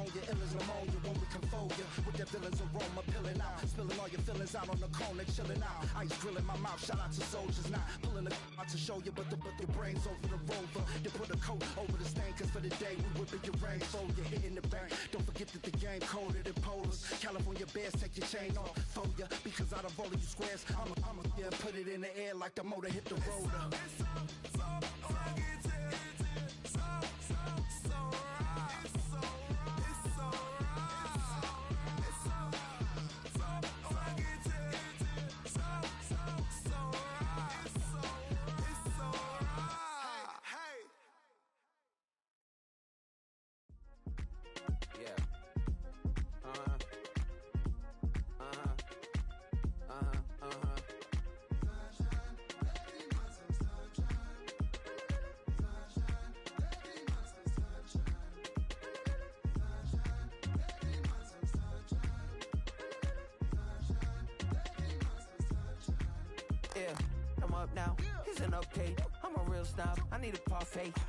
on you, ill as pneumonia when we confold you. With that villain's aroma, pilling out, spilling all your feelings out on the corner, chilling out. Ice grilling my mouth, shout out to soldiers, not pulling the out to show you, but the brains over the rover. You put a coat over the stain, cause for the day we whipping your rain, so you're hitting the bank. Don't forget that the game colder than polars. California bears, take your chain off for ya, because out of all of you squares, I'ma yeah, put it in the air like the motor hit the rotor.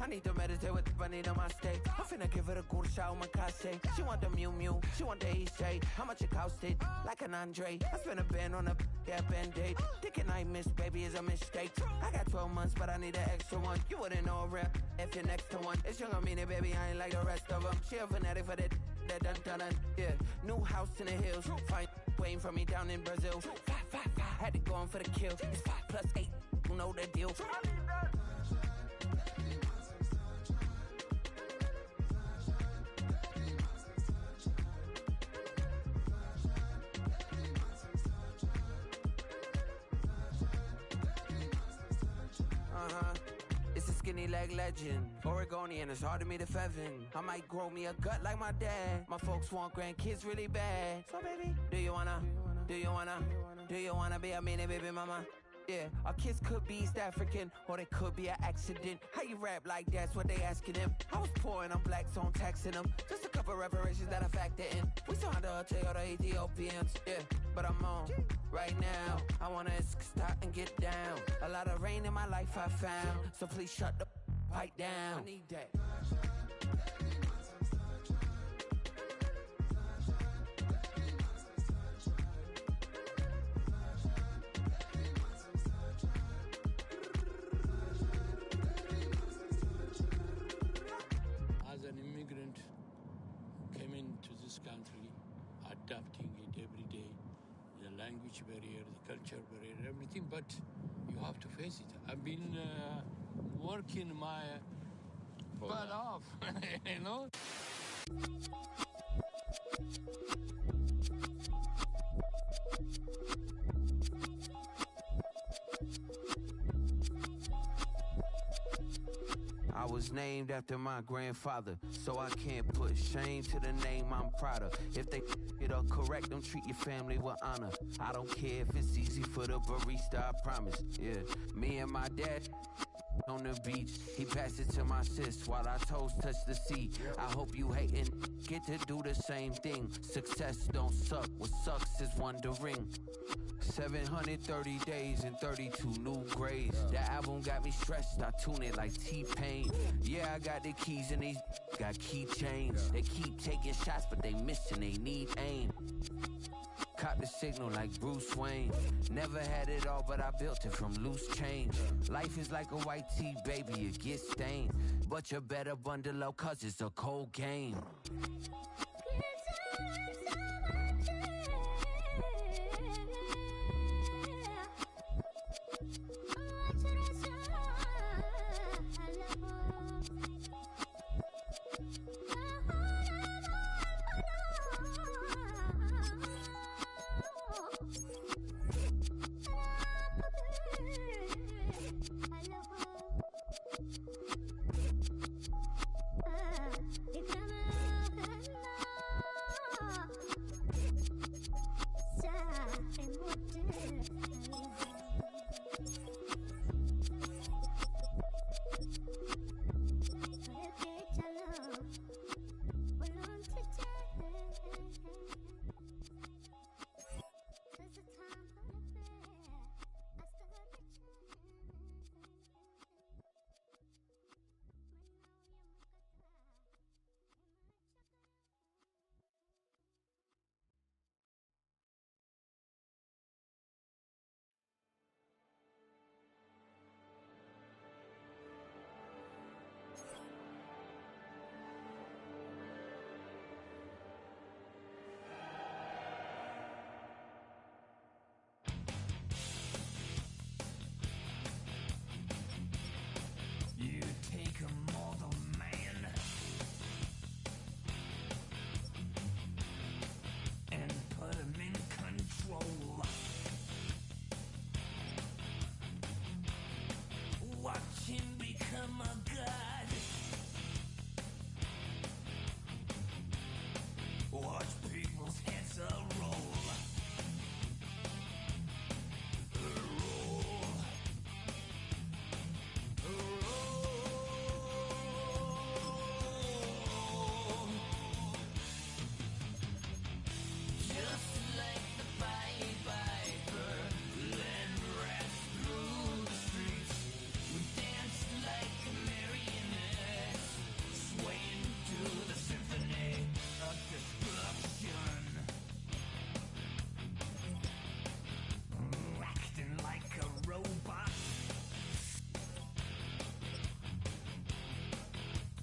I need to meditate with the bunny on my state. I'm finna give it a good shot on my cache. She want the Mew Mew, she want the East J. How much it costed? Like an Andre. I spent a band on a band-aid. Thinking I miss, baby, is a mistake. I got 12 months, but I need an extra one. You wouldn't know a rep if you're next to one. It's young, I mean it, baby, I ain't like the rest of them. She a fanatic for that dun. Yeah, new house in the hills. Fine, waiting for me down in Brazil. 5, had to go on for the kill. It's 5 + 8, you know the deal. I need that. Skinny leg legend, Oregonian, it's hard to meet a Fevin. I might grow me a gut like my dad. My folks want grandkids really bad. So baby, do you wanna be a mini baby mama? Yeah, our kids could be East African, or they could be an accident. How you rap like that's what they asking him. I was poor and I'm black, so I'm taxing them. Just a couple reparations that I factor in. We saw the Toyota Ethiopians, yeah, but I'm on right now. I wanna stop and get down. A lot of rain in my life I found, so please shut the pipe down. I need that. As an immigrant, came into this country, adapting it every day, the language barrier, the culture barrier, everything, but you have to face it. I've been working my butt off, you know? I was named after my grandfather, so I can't put shame to the name I'm proud of. If they it up correct, don't treat your family with honor. I don't care if it's easy for the barista, I promise. Yeah, me and my dad on the beach, he passed it to my sis while our toes touch the sea. I hope you hatin' get to do the same thing. Success don't suck, what sucks is wondering. 730 days and 32 new grades. That album got me stressed, I tune it like T-Pain. Yeah, I got the keys and these got keychains. They keep taking shots, but they missing, they need aim. Caught the signal like Bruce Wayne. Never had it all, but I built it from loose change. Life is like a white tee, baby, it gets stained. But you better bundle up, cause it's a cold game. It's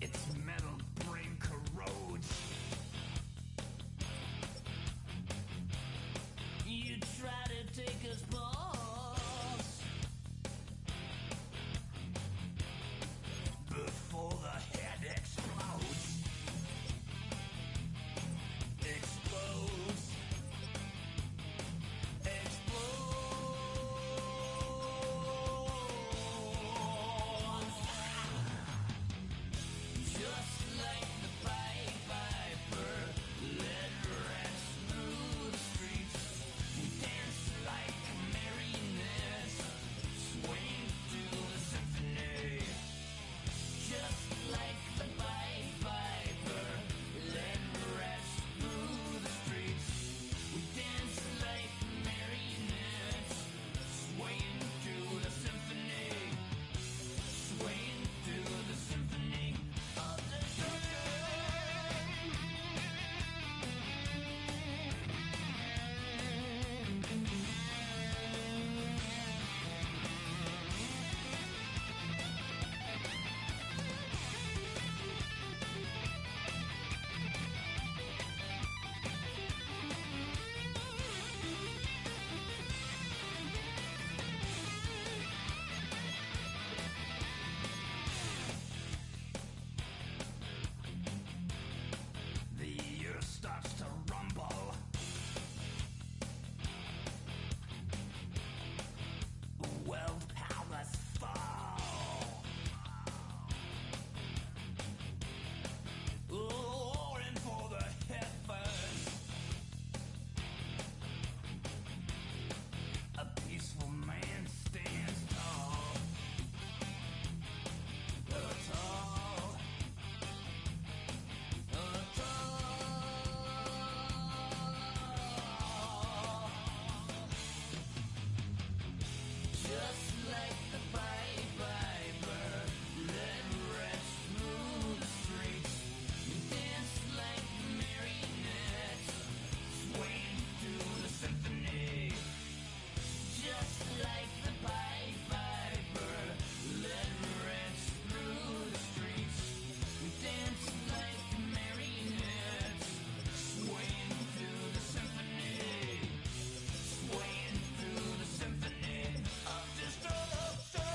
its metal brain corrodes. You try to take us boss before the head explodes. Explodes. Just like the Pied Piper, led rats through the streets, dance like marionettes, swing to the symphony. Just like the Pied Piper, led rats through the streets, we dance like marionettes, swaying to the symphony, swaying to the symphony of destruction. The earth starts to rumble. World powers fall. Roaring for the heavens. A peaceful man stands tall. Tall. Just like the Pied Piper, led rats through the streets, dance like marionettes, swaying to the symphony. Just like the Pied Piper, led rats through the streets, dance like marionettes, swaying to the symphony, swaying to the symphony of destruction.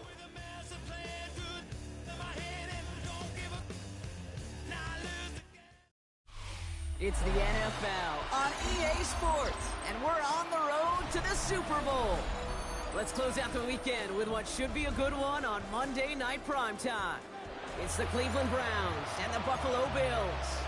With a massive plan, good in my head, and don't give a. Now I lose the game. It's the NFL on EA Sports, and we're on the road to the Super Bowl. Let's close out the weekend with what should be a good one on Monday Night Primetime. It's the Cleveland Browns and the Buffalo Bills.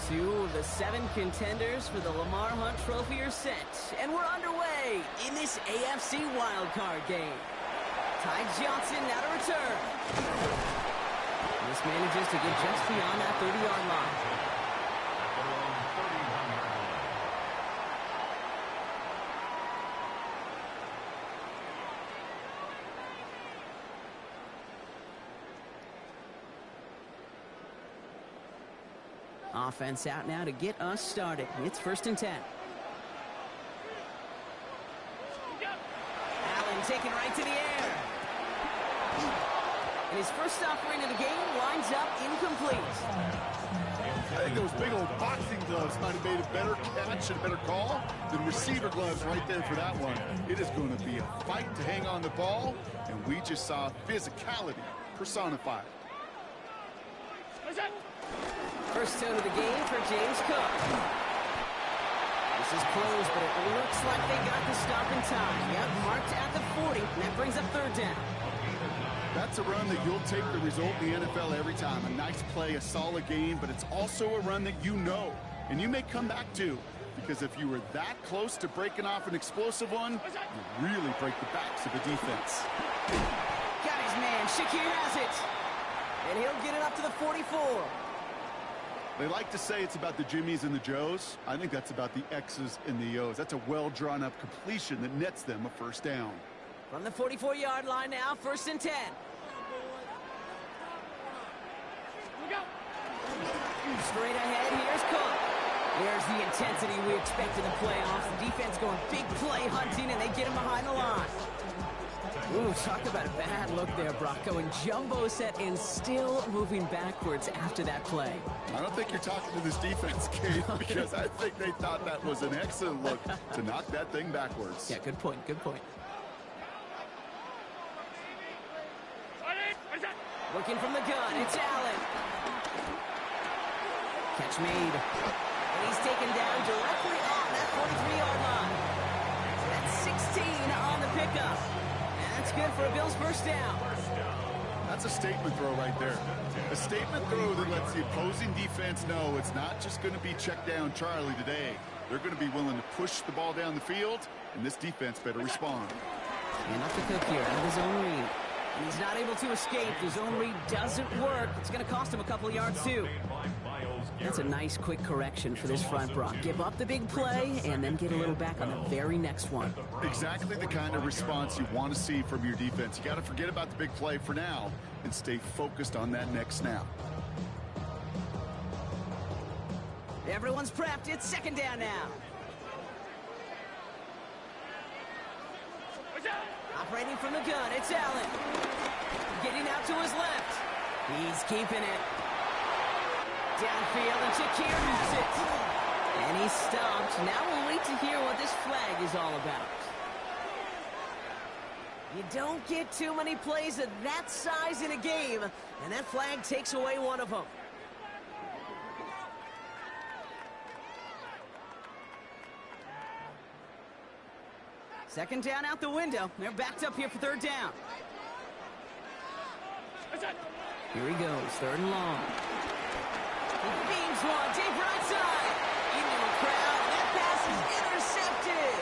Two of the 7 contenders for the Lamar Hunt Trophy are set, and we're underway in this AFC wildcard game. Ty Johnson now to return. This manages to get just beyond that 30-yard line. Offense out now to get us started. It's 1st and 10. Allen taken right to the air. And his first offering of the game winds up incomplete. I think those big old boxing gloves might have made a better catch and a better call than receiver gloves right there for that one. It is going to be a fight to hang on the ball, and we just saw physicality personified. First tone of the game for James Cook. This is close, but it looks like they got the stop in time. Yep, marked at the 40, and that brings up third down. That's a run that you'll take the result in the NFL every time. A nice play, a solid game, but it's also a run that you know, and you may come back to, because if you were that close to breaking off an explosive one, you really break the backs of the defense. Got his man. Shakir has it. And he'll get it up to the 44. They like to say it's about the Jimmies and the Joes. I think that's about the X's and the O's. That's a well-drawn-up completion that nets them a first down. From the 44-yard line now, 1st and 10. Straight ahead, here's Cook. There's the intensity we expect in the playoffs. The defense going big play hunting, and they get him behind the line. Ooh, talk about a bad look there, Brock. Going jumbo set and still moving backwards after that play. I don't think you're talking to this defense, Kate, because I think they thought that was an excellent look to knock that thing backwards. Yeah, good point, good point. Looking from the gun, it's Allen. Catch made. And he's taken down directly on that 43-yard line. That's 16 on the pickup. And that's good for a Bills first down. That's a statement throw right there. A statement throw that lets the opposing defense know it's not just going to be check down Charlie today. They're going to be willing to push the ball down the field, and this defense better respond. And up to Cook here out of his own read. And he's not able to escape. The zone read doesn't work. It's going to cost him a couple of yards, too. That's a nice, quick correction for this front, Brock. Give up the big play and then get a little back on the very next one. Exactly the kind of response you want to see from your defense. You got to forget about the big play for now and stay focused on that next snap. Everyone's prepped. It's 2nd down now. Operating from the gun, it's Allen. Getting out to his left. He's keeping it. Downfield, and Shakir has it. And he's stopped. Now we'll wait to hear what this flag is all about. You don't get too many plays of that size in a game, and that flag takes away one of them. Second down out the window. They're backed up here for 3rd down. Here he goes, 3rd and long. He beams one, deep right side. Into the crowd, and that pass is intercepted.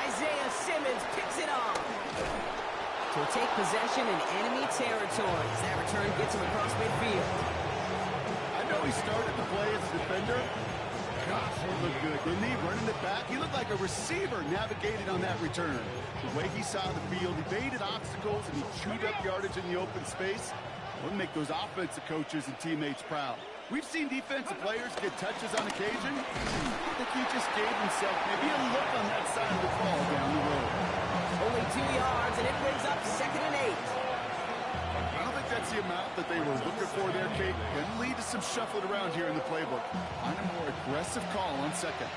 Isaiah Simmons picks it off. To take possession in enemy territory. That return gets him across midfield. I know he started the play as a defender. Gosh, he looked good, didn't he? Running it back. He looked like a receiver navigating on that return. The way he saw the field, he baited obstacles, and he chewed up yardage in the open space. We'll make those offensive coaches and teammates proud. We've seen defensive players get touches on occasion. I think he just gave himself maybe a look on that side of the ball down the road. Only 2 yards, and it brings up 2nd and 8. I don't think that's the amount that they were looking for there, Kate. Can lead to some shuffling around here in the playbook. On a more aggressive call on 2nd.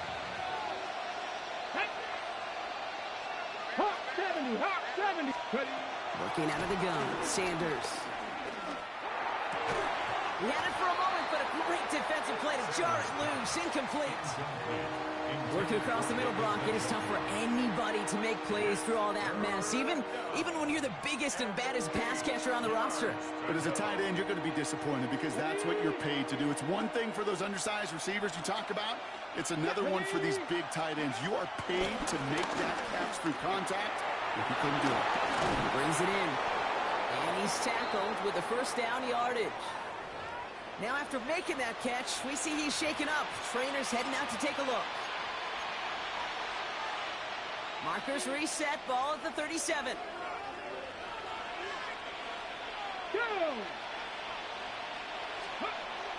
Hot 70. Working out of the gun, Sanders. He had it for a moment, but a great defensive play to jar it loose, incomplete. Working across the middle, Brock, it is tough for anybody to make plays through all that mess, even when you're the biggest and baddest pass catcher on the roster. But as a tight end, you're going to be disappointed because that's what you're paid to do. It's one thing for those undersized receivers you talk about. It's another one for these big tight ends. You are paid to make that catch through contact. If you couldn't do it. He brings it in. And he's tackled with the first down yardage. Now after making that catch, we see he's shaken up. Trainer's heading out to take a look. Markers reset, ball at the 37.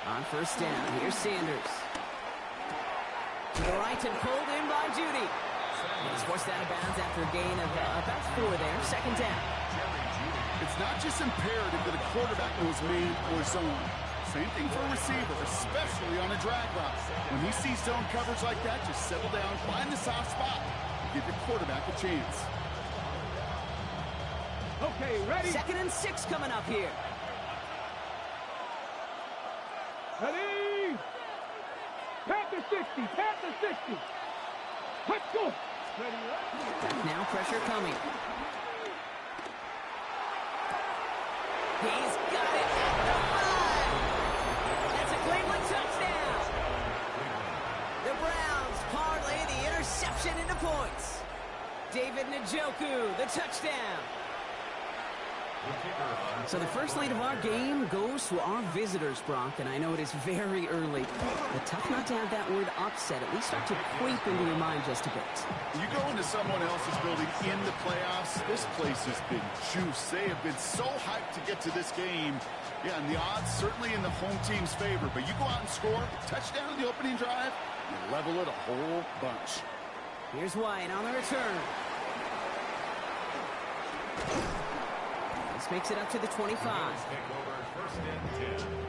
On first down, here's Sanders. To the right and pulled in by Judy. He's forced out of bounds after a gain of about 4 there. 2nd down. It's not just imperative that a quarterback knows man or zone. Same thing for a receiver, especially on a drag route. When he sees zone coverage like that, just settle down, find the soft spot, give your quarterback a chance. Okay, ready? 2nd and 6 coming up here. Ready? Panther 60, Panther 60. Let's go. Ready? Now pressure coming. He's got it at the 5. That's a Cleveland touchdown. The Browns parlay the interception into points. David Njoku, the touchdown. So the first lead of our game goes to our visitors, Brock, and I know it is very early, but tough not to have that word upset at least start to creep into your mind just a bit. You go into someone else's building in the playoffs, this place has been juiced. They have been so hyped to get to this game. Yeah, and the odds certainly in the home team's favor, but you go out and score, touchdown in the opening drive, you level it a whole bunch. Here's White on the return. This makes it up to the 25. Take over 1st and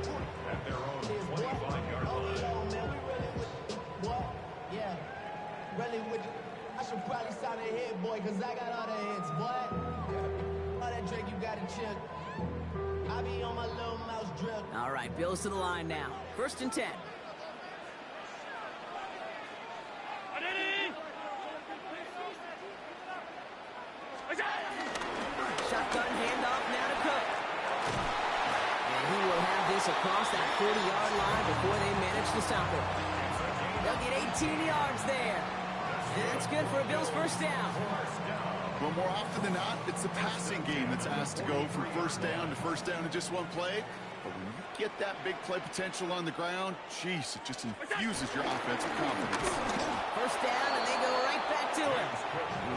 10 at their own 25-yard line. What? Yeah. Really with you. I should probably sign a hit, boy, because I got all the hits, boy. All that Drake you got to chill. I be on my little mouse drill. All right, Bills to the line now. 1st and 10. Shotgun handoff now to Cook. And he will have this across that 40-yard line before they manage to stop it. They'll get 18 yards there. And that's good for a Bills 1st down. Well, more often than not, it's the passing game that's asked to go from 1st down to 1st down in just one play. But when you get that big play potential on the ground, geez, it just infuses your offensive confidence. 1st down, and they go right back to him.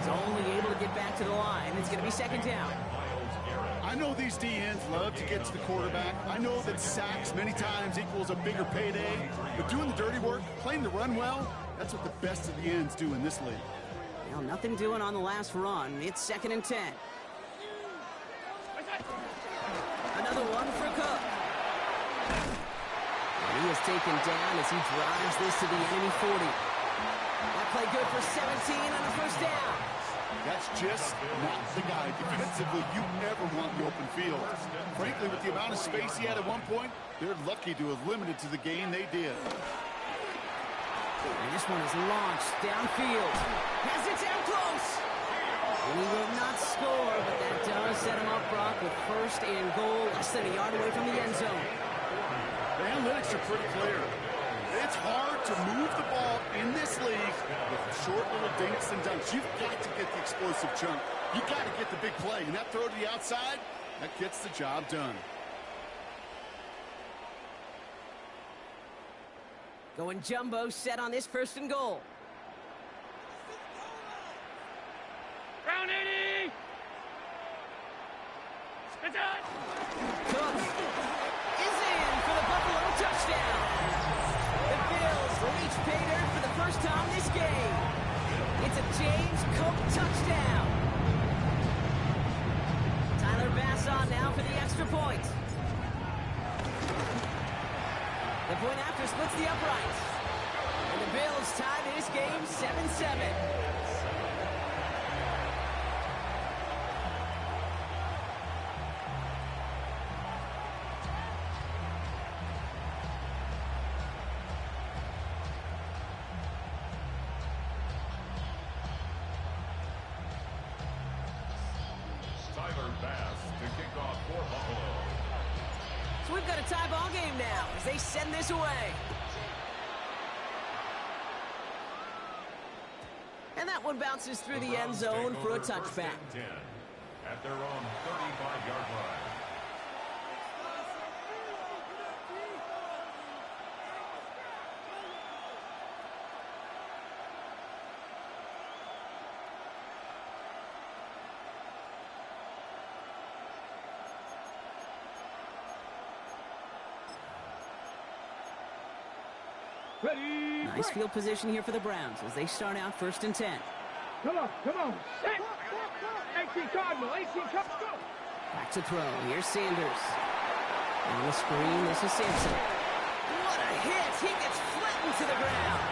He's only able to get back to the line. It's going to be 2nd down. I know these DNs love to get to the quarterback. I know that sacks many times equals a bigger payday. But doing the dirty work, playing the run well, that's what the best of the ends do in this league. Well, nothing doing on the last run. It's 2nd and 10. Another one for Cook. And he is taken down as he drives this to the enemy 40. That play good for 17 on the 1st down. That's just not the guy defensively you ever want in the open field. Frankly, with the amount of space he had at one point, they're lucky to have limited to the gain they did. And this one is launched downfield. Has it down close. And he will not score, but that does set him up, Brock, with 1st and goal, less than a yard away from the end zone. The analytics are pretty clear. It's hard to move the ball in this league with short little dinks and dunks. You've got to get the explosive chunk. You've got to get the big play. And that throw to the outside, that gets the job done. Going jumbo set on this 1st and goal. Round 80. It's on. Cook is in for the Buffalo touchdown. The Bills reach pay dirt for the 1st time this game. It's a James Cook touchdown. Tyler Bass on now for the extra point. The point after splits the uprights. And the Bills tie this game 7-7. Tyler Bass to kick off for Buffalo. So we've got a tie ball game now as they send this away. And that one bounces through the end zone for a touchback. 10 at their own 35-yard line. Ready. Nice field position here for the Browns as they start out 1st and 10. Come on, come on. Set. 18 Cardinal, 18 Cardinal. Go. Back to throw. Here's Sanders. On the screen, this is Sampson. What a hit! He gets flattened to the ground.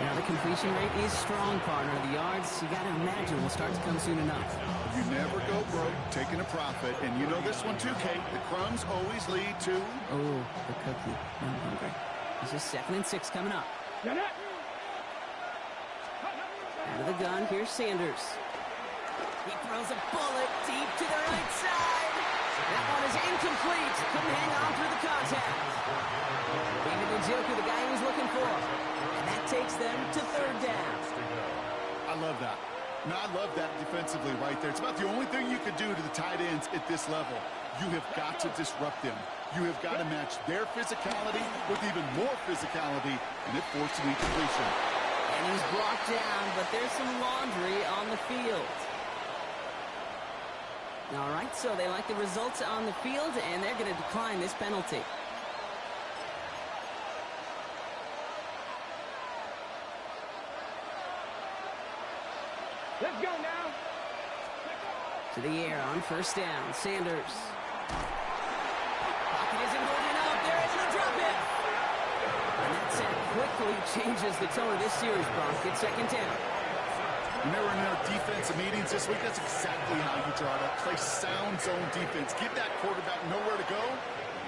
Now the completion rate is strong, partner. The yards, you got to imagine, will start to come soon enough. You never go broke taking a profit. And you know this one too, Kate. The crumbs always lead to... Oh, the cookie. Now I'm hungry. This is 2nd and 6 coming up. Out of the gun, here's Sanders. He throws a bullet deep to the right side. That one is incomplete. Couldn't hang on through the contact. David Njoku, the guy he was looking for. And that takes them to 3rd down. I love that. No, I love that defensively right there. It's about the only thing you could do to the tight ends at this level. You have got to disrupt them. You have got to match their physicality with even more physicality, and it forced an incompletion. And he's brought down, but there's some laundry on the field. All right, so they like the results on the field, and they're going to decline this penalty. Let's go now. To the air on 1st down. Sanders. Pocket isn't good enough. There is a drop it. And that set quickly changes the tone of this series, Brock. It's 2nd down. When they were in their defensive meetings this week, that's exactly how you draw it up. Play sound zone defense. Give that quarterback nowhere to go.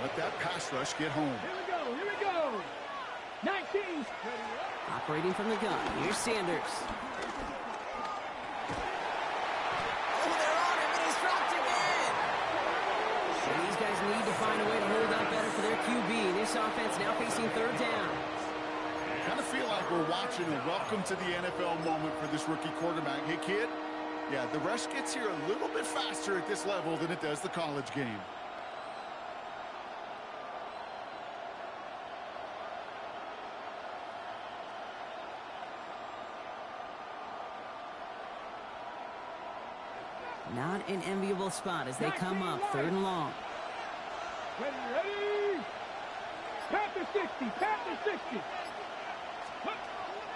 Let that pass rush get home. Here we go. Here we go. 19. Operating from the gun. Here's Sanders. Oh, they're on him, and he's dropped again. So these guys need to find a way to hold up better for their QB. This offense now facing 3rd down. I kind of feel like we're watching a welcome to the NFL moment for this rookie quarterback. Hey, kid, yeah, the rush gets here a little bit faster at this level than it does the college game. Not an enviable spot as they come up 3rd and long. Ready, ready. Panther 60, Panther 60.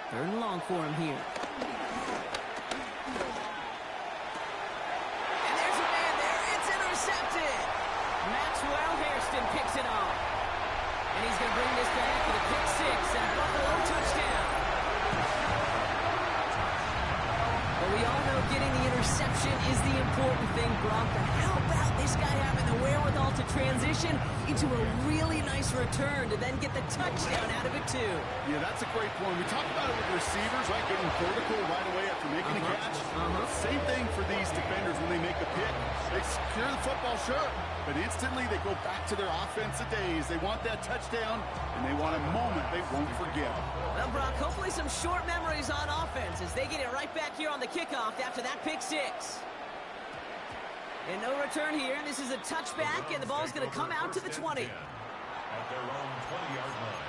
3rd and long for him here. And there's a man there. It's intercepted. Maxwell Hairston picks it off. And he's going to bring this back with a pick 6 and Buffalo touchdown. But we all know getting the interception is the important thing, Brock. But how about this guy having the wherewithal to transition into a really nice return to then get the touchdown out of it, too? Yeah, that's a great point. We talk about it with receivers, right, getting vertical right away after making a catch. Same thing for these defenders when they make a pick. They secure the football, sure, but instantly they go back to their offensive days. They want that touchdown, and they want a moment they won't forget. Well, Brock, hopefully some short memories on offense as they get it right back here on the kickoff after that pick 6. And no return here. This is a touchback, and the ball's going to come out to the 20. At their own 20-yard line.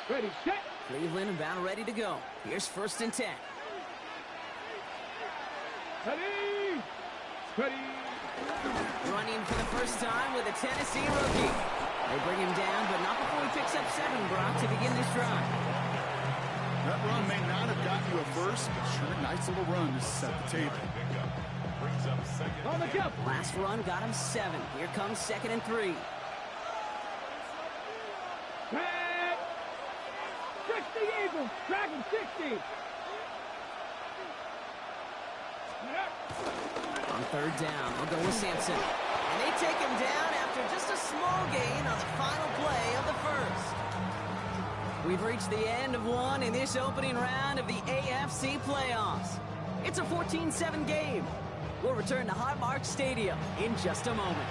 Ready, set. Cleveland about ready to go. Here's 1st and 10. Ready. Ready. Running for the first time with a Tennessee rookie. They bring him down, but not before he picks up 7, Brock, to begin this drive. That run may not have gotten you a first, but sure, nice little run to set the table. Brings up 2nd. On the jump. Last run got him 7. Here comes 2nd and 3. Back. 60 Eagles. Dragon 60. On 3rd down, they'll go with Sampson. And they take him down after just a small gain on the final play of the 1st. We've reached the end of one in this opening round of the AFC playoffs. It's a 14-7 game. We'll return to Highmark Stadium in just a moment.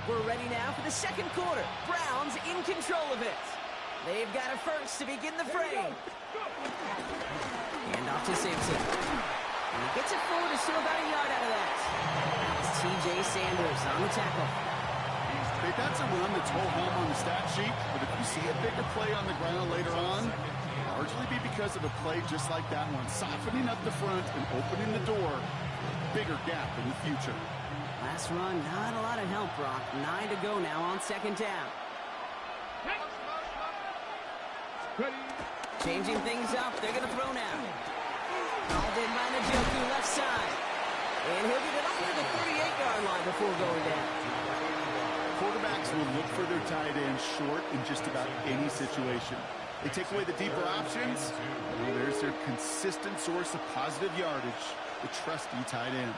We're ready now for the 2nd quarter. Browns in control of it. They've got a first to begin the frame. And off to Sampson. Gets it forward to still about a yard out of that. It's T.J. Sanders on the tackle. Hey, that's a run that's ho-hum on the stat sheet, but if you see a bigger play on the ground later on, largely be because of a play just like that one, softening up the front and opening the door, bigger gap in the future. Last run, not a lot of help, Brock. 9 to go now on second down. Ready. Changing things up, they're going to throw now. Called in by Njoku, left side. And he'll get it under the 38-yard line before going down. Quarterbacks will look for their tight end short in just about any situation. They take away the deeper options. Well, there's their consistent source of positive yardage, the trusty tight end.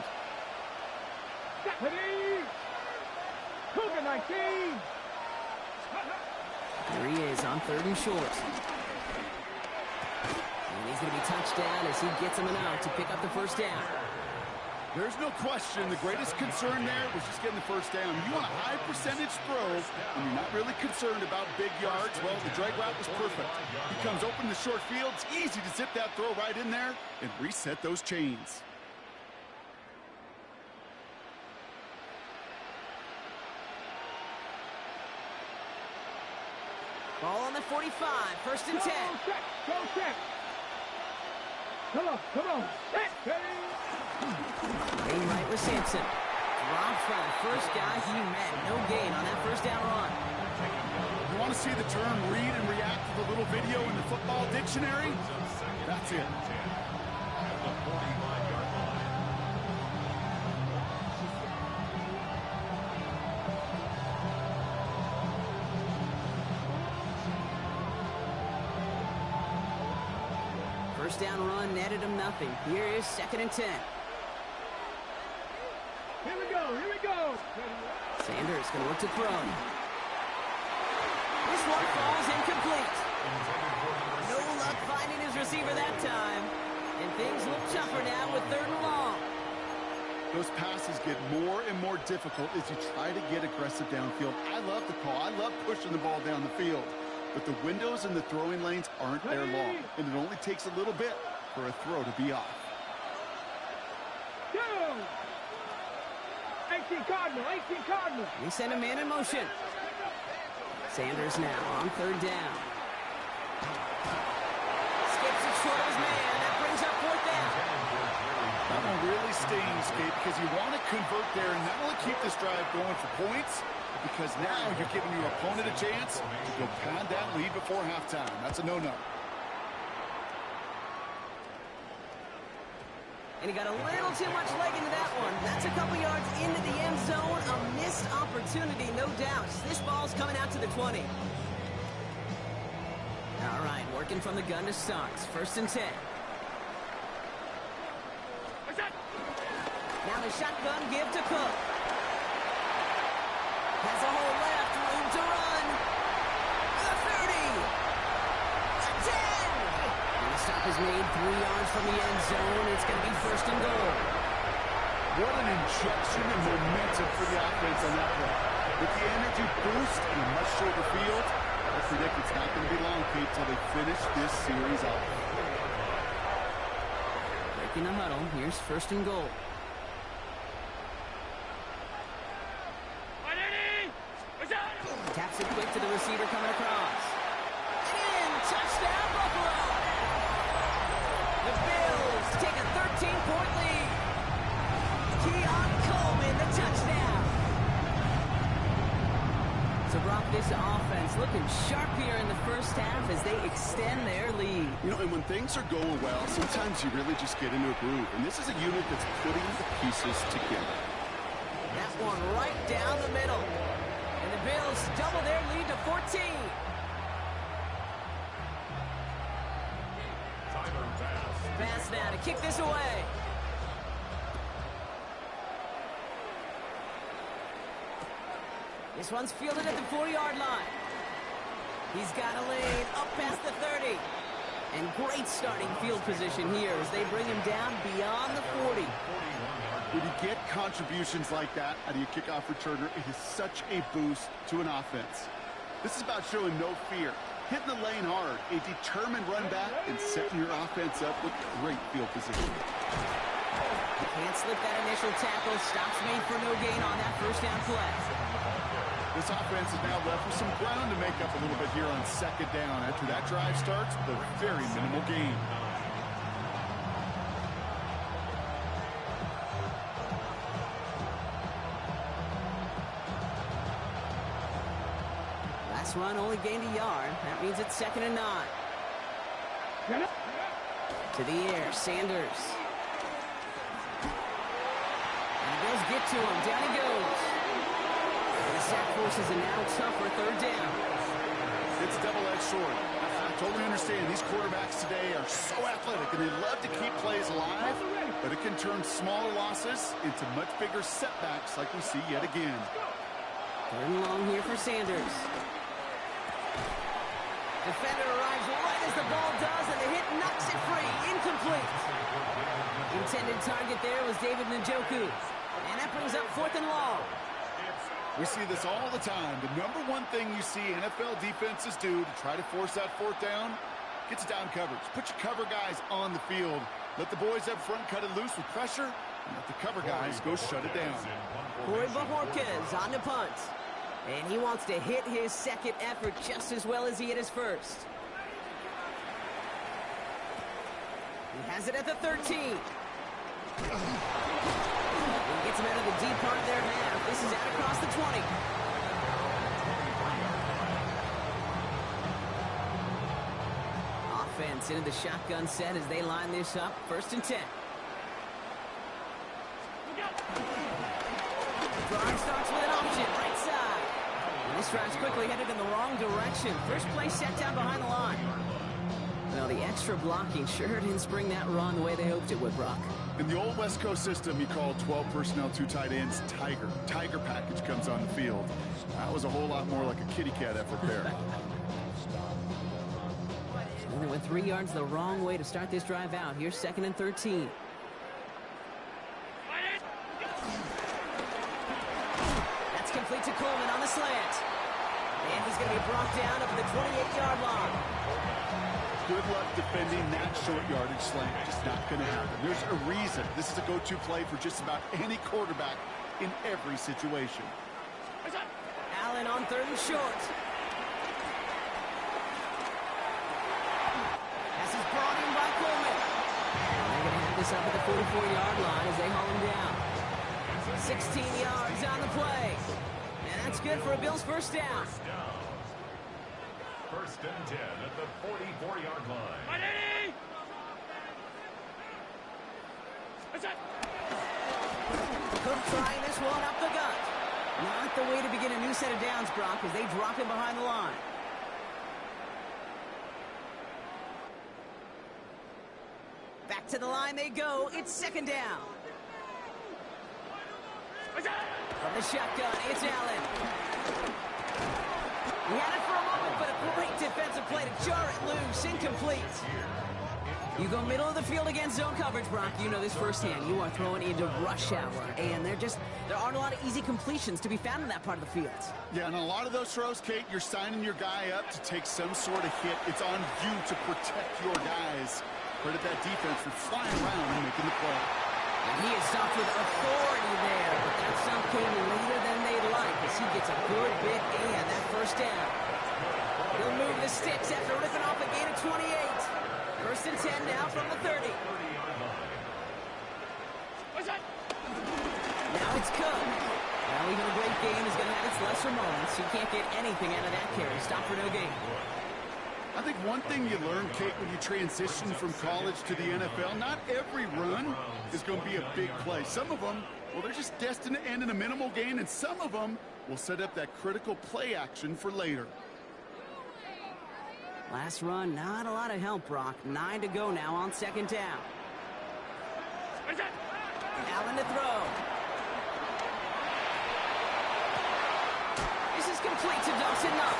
Ready. Cougar 19. There he is on 3rd and short. And he's going to be touched down as he gets him an out to pick up the first down. There's no question the greatest concern there was just getting the first down. You want a high percentage throw, and you're not really concerned about big yards. Well, the drag route was perfect. He comes open the short field. It's easy to zip that throw right in there and reset those chains. Ball on the 45, 1st and 10. Go set. Come on. Set. Ready. Aim right with Sampson. Dropped by the first guy he met. No gain on that first down run. You want to see the term read and react to the little video in the football dictionary? That's it. First down run netted him nothing. Here is 2nd and 10. Here we go. Sanders going to look to throw. This one falls incomplete. No luck finding his receiver that time. And things look tougher now with 3rd and long. Those passes get more and more difficult as you try to get aggressive downfield. I love the call. I love pushing the ball down the field. But the windows in the throwing lanes aren't there long, and it only takes a little bit for a throw to be off. 18 Cardinal. We send a man in motion. Sanders now on 3rd down. Skips it short of his man. That brings up 4th down. That one really stings, Gabe, because you want to convert there and not only keep this drive going for points, because now you're giving your opponent a chance to go pad that lead before halftime. That's a no-no. And he got a little too much leg into that one. That's a couple yards into the end zone. A missed opportunity, no doubt. This ball's coming out to the 20. All right, working from the gun to start. 1st and 10. Now the shotgun give to Cook. Has a hole left, room to run. The 30. The 10. And the stop is made 3 yards from the end zone. It's going to be 1st and goal. What an injection and momentum for the offense on that play. With the energy boost and a much shorter field, I predict it's not going to be long, Pete, till they finish this series off. Breaking the huddle. Here's 1st and goal. Taps it quick to the receiver coming across. In, touchdown Buffalo! The Bills take a 13-point lead. Keon Coleman, the touchdown. So Brock, this offense looking sharp here in the first half as they extend their lead. You know, and when things are going well, sometimes you really just get into a groove. And this is a unit that's putting the pieces together. That one right down the middle. And the Bills double their lead to 14. Pass now to kick this away. This one's fielded at the 4-yard line. He's got a lane up past the 30. And great starting field position here as they bring him down beyond the 40. When you get contributions like that out of your kickoff returner, it is such a boost to an offense. This is about showing no fear, hitting the lane hard, a determined run back, and setting your offense up with great field position. Can't slip that initial tackle. Stops made for no gain on that first down play. This offense is now left with some ground to make up a little bit here on second down after that drive starts with a very minimal gain. Last run only gained a yard. That means it's 2nd and 9. To the air, Sanders. And the Bills get to him. Down he goes. And the sack forces a now tougher 3rd down. It's a double-edged sword. I totally understand these quarterbacks today are so athletic and they love to keep plays alive, but it can turn smaller losses into much bigger setbacks like we see yet again. 3rd and long here for Sanders. Defender arrives right as the ball does, and the hit knocks it free. Incomplete. Intended target there was David Njoku. And that brings up 4th and long. We see this all the time. The number one thing you see NFL defenses do to try to force that 4th down, gets down coverage. Put your cover guys on the field. Let the boys up front cut it loose with pressure, and let the cover guys go shut it down. Corey Bojorquez on the punt. And he wants to hit his 2nd effort just as well as he hit his 1st. He has it at the 13. He gets him out of the deep part of their half. This is out across the 20. Offense into the shotgun set as they line this up. 1st and 10. Drive starts with an option, right side. And this drive's quickly headed in the wrong direction. First play set down behind the line. Well, the extra blocking sure didn't spring that run the way they hoped it would, Brock. In the old West Coast system, you call 12 personnel, 2 tight ends, Tiger. Tiger package comes on the field. That was a whole lot more like a kitty cat effort there. And they went 3 yards the wrong way to start this drive out. Here's 2nd and 13. That's complete to Coleman on the slant. And he's going to be brought down up at the 28-yard line. Good luck defending that short yardage slant. Just not going to happen. There's a reason this is a go-to play for just about any quarterback in every situation. Allen on 3rd and short. Pass is brought in by Coleman. And they're going to have this up at the 44-yard line as they haul him down. 16 yards on the play. And that's good for a Bills 1st down. 1st and 10 at the 44-yard line. Cook trying this one up the gut. Not the way to begin a new set of downs, Brock, as they drop him behind the line. Back to the line they go. It's 2nd down. From the shotgun, it's Allen. He had it for a moment, but a great defensive play to jar it loose. Incomplete. You go middle of the field against zone coverage, Brock. You know this firsthand. You are throwing into rush hour, and there aren't a lot of easy completions to be found in that part of the field. Yeah, and a lot of those throws, Kate, you're signing your guy up to take some sort of hit. It's on you to protect your guys. Credit that defense for flying around and making the play. And he is stopped with authority there, but that stop came later than they'd like as he gets a good bit and that 1st down. He'll move the sticks after ripping off a gain of 28. 1st and 10 now from the 30. Now it's Cook. Well, even a great game is going to have its lesser moments. You can't get anything out of that carry. Stop for no gain. I think one thing you learn, Kate, when you transition from college to the NFL, not every run is going to be a big play. Some of them, well, they're just destined to end in a minimal gain, and some of them will set up that critical play action for later. Last run, not a lot of help, Brock. 9 to go now on 2nd down. Allen to throw. This is complete to Dawson Knox.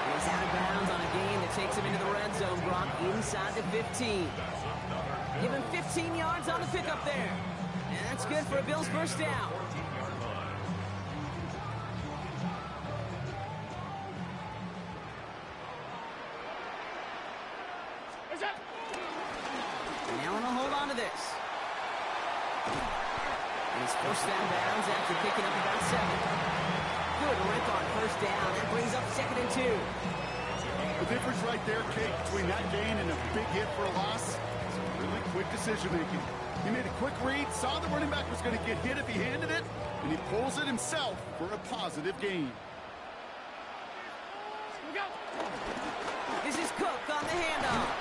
He's out of bounds on a gain that takes him into the red zone, Brock, inside the 15. Give him 15 yards on the pickup there. And that's good for a Bills 1st down. And Allen will hold on to this. And he's forced out of bounds after picking up about 7. Good rip on first down. That brings up 2nd and 2. The difference right there, Kate, between that gain and a big hit for a loss is really quick decision-making. He made a quick read, saw the running back was going to get hit if he handed it, and he pulls it himself for a positive gain. This is Cook on the handoff.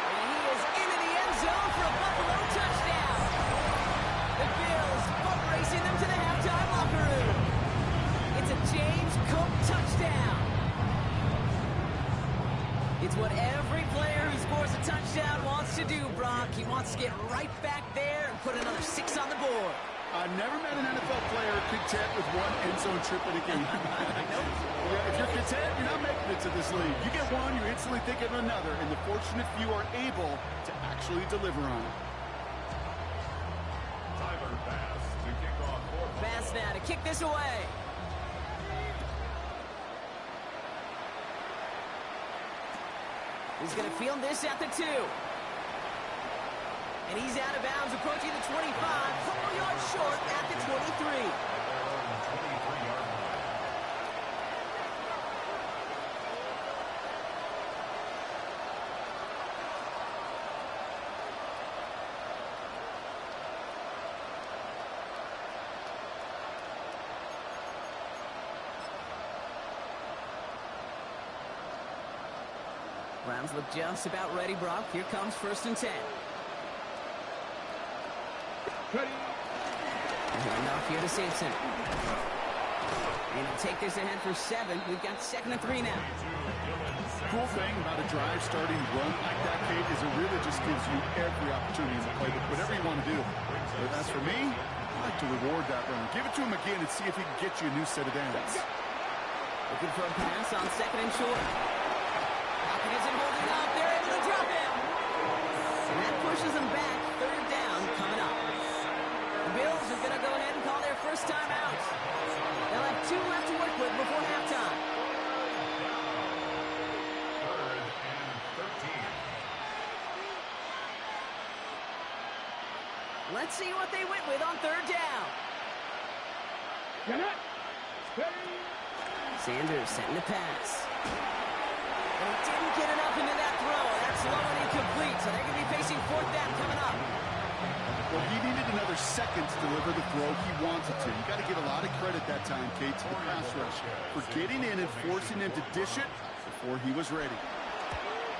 And he is into the end zone for a Buffalo touchdown. The Bills boat racing them to the halftime locker room. It's a James Cook touchdown. It's what every player who scores a touchdown wants to do, Brock. He wants to get right back there and put another 6 on the board. I've never met an NFL player content with one end zone trip in a game. Yeah, if you're content, you're not making it to this league. You get one, you instantly think of another, and the fortunate few are able to actually deliver on it. Tyler Bass to kick off. Bass now to kick this away. He's going to field this at the 2. And he's out of bounds, approaching the 25, couple yards short at the 23. Browns look just about ready, Brock. Here comes 1st and 10. Ready. Handoff here to Sampson. And he'll take this ahead for 7. We've got 2nd and 3 now. Cool thing about a drive starting run like that, Kate, is it really just gives you every opportunity in the playbook, whatever you want to do. But as for me, I like to reward that run. Give it to him again and see if he can get you a new set of downs. Looking for a pass on 2nd and short. Falcon isn't holding up. They're able to drop him. And that pushes them back. 3rd down coming up. The Bills are going to go ahead and call their first time out. They'll have 2 left to work with before halftime. 3rd and 13. Let's see what they went with on 3rd down. Get it. Steady. Sanders setting the pass. And he didn't get enough into that throw. That's low and incomplete, so they're going to be facing 4th down coming up. Well, he needed another second to deliver the throw he wanted to. You got to give a lot of credit that time, Kate, to the pass rush for getting in and forcing him to dish it before he was ready.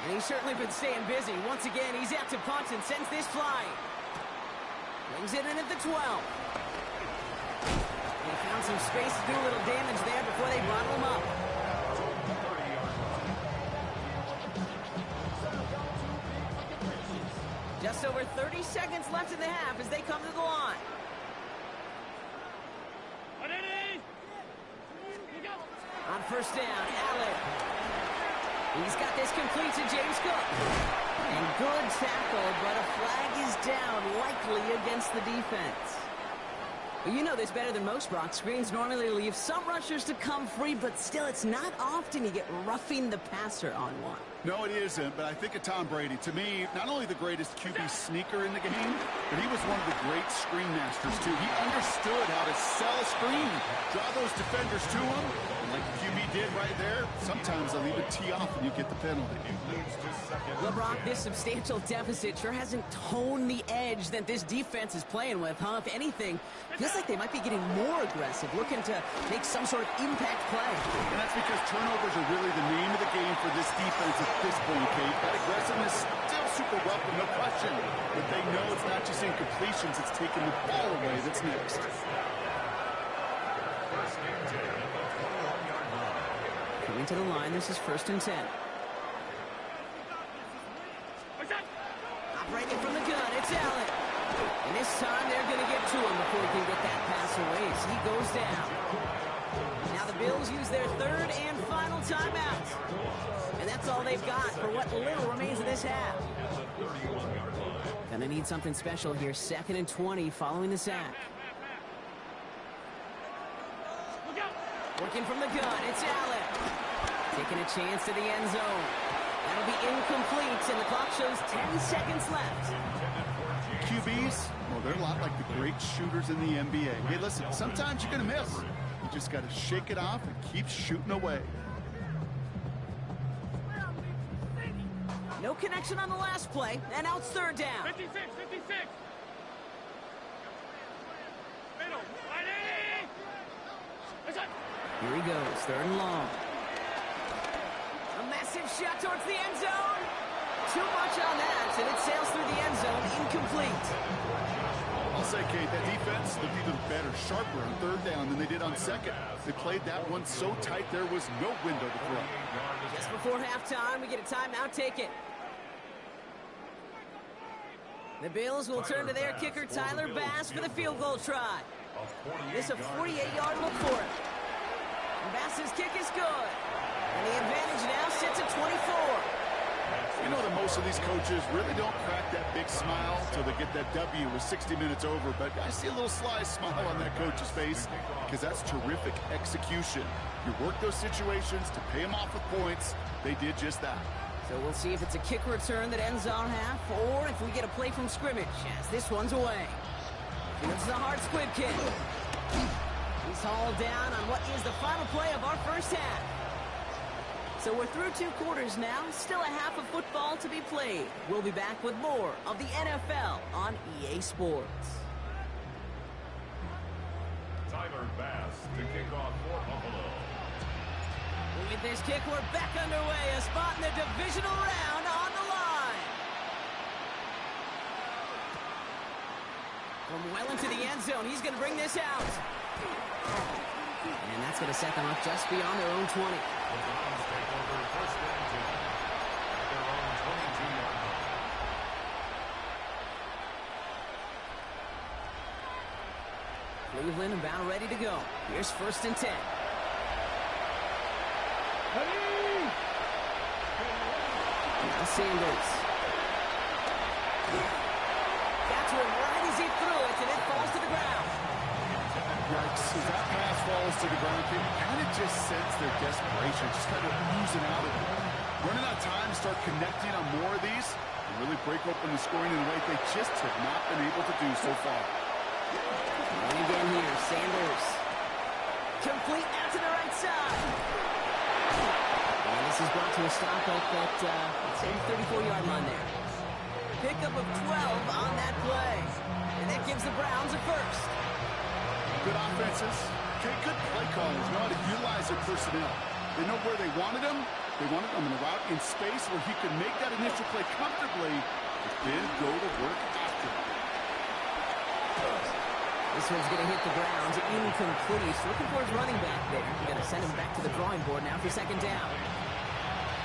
And he's certainly been staying busy. Once again, he's out to punt and sends this flying. Brings it in at the 12. They found some space to do a little damage there before they bottle him up. Just over 30 seconds left in the half as they come to the line. On 1st down, Allen. He's got this complete to James Cook. And good tackle, but a flag is down, likely against the defense. Well, you know this better than most, Brock. Screens normally leave some rushers to come free, but still, it's not often you get roughing the passer on one. No, it isn't, but I think of Tom Brady. To me, not only the greatest QB sneaker in the game, but he was one of the great screen masters, too. He understood how to sell a screen, draw those defenders to him, and like the QB did right there, sometimes they'll even tee off and you get the penalty. Well, Brock, this substantial deficit sure hasn't toned the edge that this defense is playing with, huh? If anything, feels like they might be getting more aggressive, looking to make some sort of impact play. And that's because turnovers are really the name of the game for this defense at this point, Kate. That aggressiveness still super welcome, no question. But they know it's not just incompletions, it's taking the ball away that's next. Coming to the line, this is 1st and 10. Operating from the gun, it's Allen. And this time they're going to get to him before he can get that pass away as he goes down. Now the Bills use their 3rd and final timeout. And that's all they've got for what little remains of this half. Gonna need something special here. 2nd and 20 following the sack. Working from the gun, it's Allen. Taking a chance to the end zone. That'll be incomplete, and the clock shows 10 seconds left. QBs, well, they're a lot like the great shooters in the NBA. Hey, listen, sometimes you're going to miss. You just got to shake it off and keep shooting away. No connection on the last play, and now it's third down. 56, 56. Middle. Here he goes, third and long. A massive shot towards the end zone. Too much on that, and it sails through the end zone, incomplete. I'll say, Kate, that defense looked even better, sharper on third down than they did on second. They played that one so tight there was no window to throw. Just before halftime, we get a timeout, take it. The Bills will turn to their kicker, Tyler Bass, for the field goal try. This is a 48-yard look for him. And Bass's kick is good. And the advantage now sits at 24. You know that most of these coaches really don't crack that big smile till they get that W with 60 minutes over, but I see a little sly smile on that coach's face because that's terrific execution. You work those situations to pay them off with points. They did just that. So we'll see if it's a kick return that ends on half, or if we get a play from scrimmage, as this one's away. This is a hard squib kick. He's hauled down on what is the final play of our first half. So we're through 2 quarters now, still a half of football to be played. We'll be back with more of the NFL on EA Sports. Tyler Bass to kick off for Buffalo. With this kick, we're back underway. A spot in the divisional round on the line. From well into the end zone, he's going to bring this out. And that's going to set them up just beyond their own 20. Cleveland about ready to go. Here's 1st and 10. Now Sanders. Got to him right as he threw it, and it falls to the ground. Yikes, as that pass falls to the ground, you kind of just sense their desperation, just kind of oozing out of it. Running out of time to start connecting on more of these and really break open the scoring in a way they just have not been able to do so far. And again here, Sanders. Complete out to the right side. And this is brought to a stop at that, let's say, 34-yard line there. Pickup of 12 on that play. And that gives the Browns a first. Good offenses. Okay, good play callers know how to utilize their personnel. They know where they wanted him. They wanted him in a route in space where he could make that initial play comfortably, but then go to work after. This one's going to hit the ground. Incomplete. Looking for his running back there. Going to send him back to the drawing board now for 2nd down.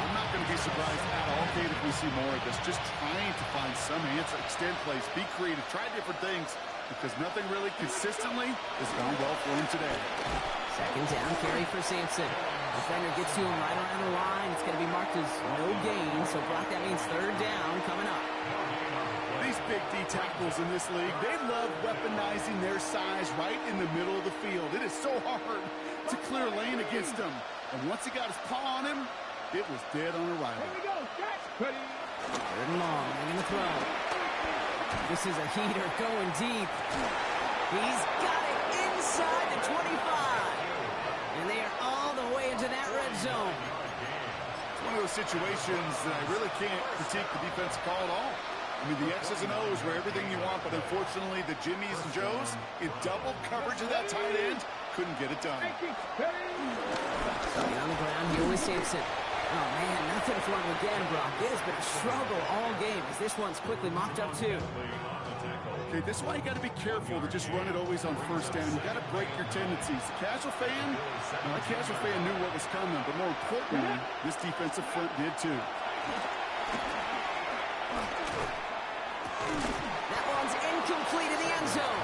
I'm not going to be surprised at all, Kate, if we see more of this. Just trying to find some answer, extend plays, be creative, try different things, because nothing really consistently has gone well for him today. 2nd down, carry for Sampson. Defender gets to him right around the line. It's going to be marked as no gain, so Brock, that means 3rd down coming up. These big D tackles in this league, they love weaponizing their size right in the middle of the field. It is so hard to clear lane against him. And once he got his paw on him, it was dead on arrival. Here we go, catch. 3rd and long, they're going to throw. This is a heater going deep. He's got it inside the 25. And they are all the way into that red zone. It's one of those situations that I really can't critique the defensive call at all. I mean, the X's and O's were everything you want, but unfortunately, the Jimmies and Joes, in double coverage of that tight end, couldn't get it done. Starting on the ground here with Sampson. Oh, man, nothing for him again, Brock. It has been a struggle all game as this one's quickly mopped up, too. Okay, this is why you got to be careful to just run it always on 1st down. You got to break your tendencies. The casual fan, well, the casual fan knew what was coming, but more importantly, this defensive front did, too. That one's incomplete in the end zone.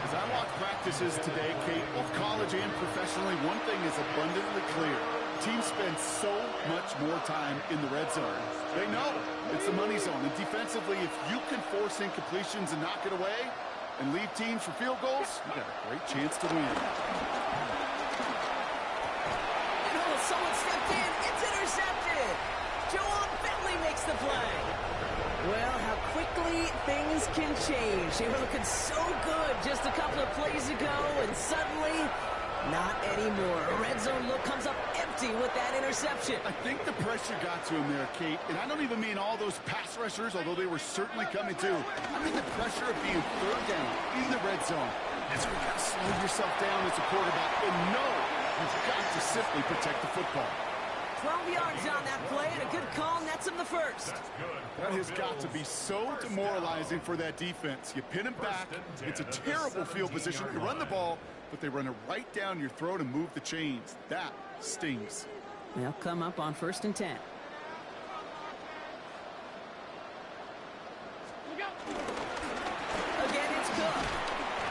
As I watch practices today, Kate, both college and professionally, one thing is abundantly clear. Teams spend so much more time in the red zone. They know it's the money zone. And defensively, if you can force incompletions and knock it away and leave teams for field goals, you got a great chance to win. And oh, someone stepped in. It's intercepted. Joan Bentley makes the play. Well, how quickly quickly things can change. They were looking so good just a couple of plays ago, and suddenly, not anymore. A red zone look comes up empty with that interception. I think the pressure got to him there, Kate. And I don't even mean all those pass rushers, although they were certainly coming too. I mean the pressure of being third down in the red zone. That's where you got to slow yourself down as a quarterback and know you've got to simply protect the football. 12 yards on that play, and a good call nets him the first. That has got to be so demoralizing for that defense. You pin him back. It's a terrible field position. You run the ball, but they run it right down your throat and move the chains. That stings. They'll come up on 1st and 10. Again, it's Cook.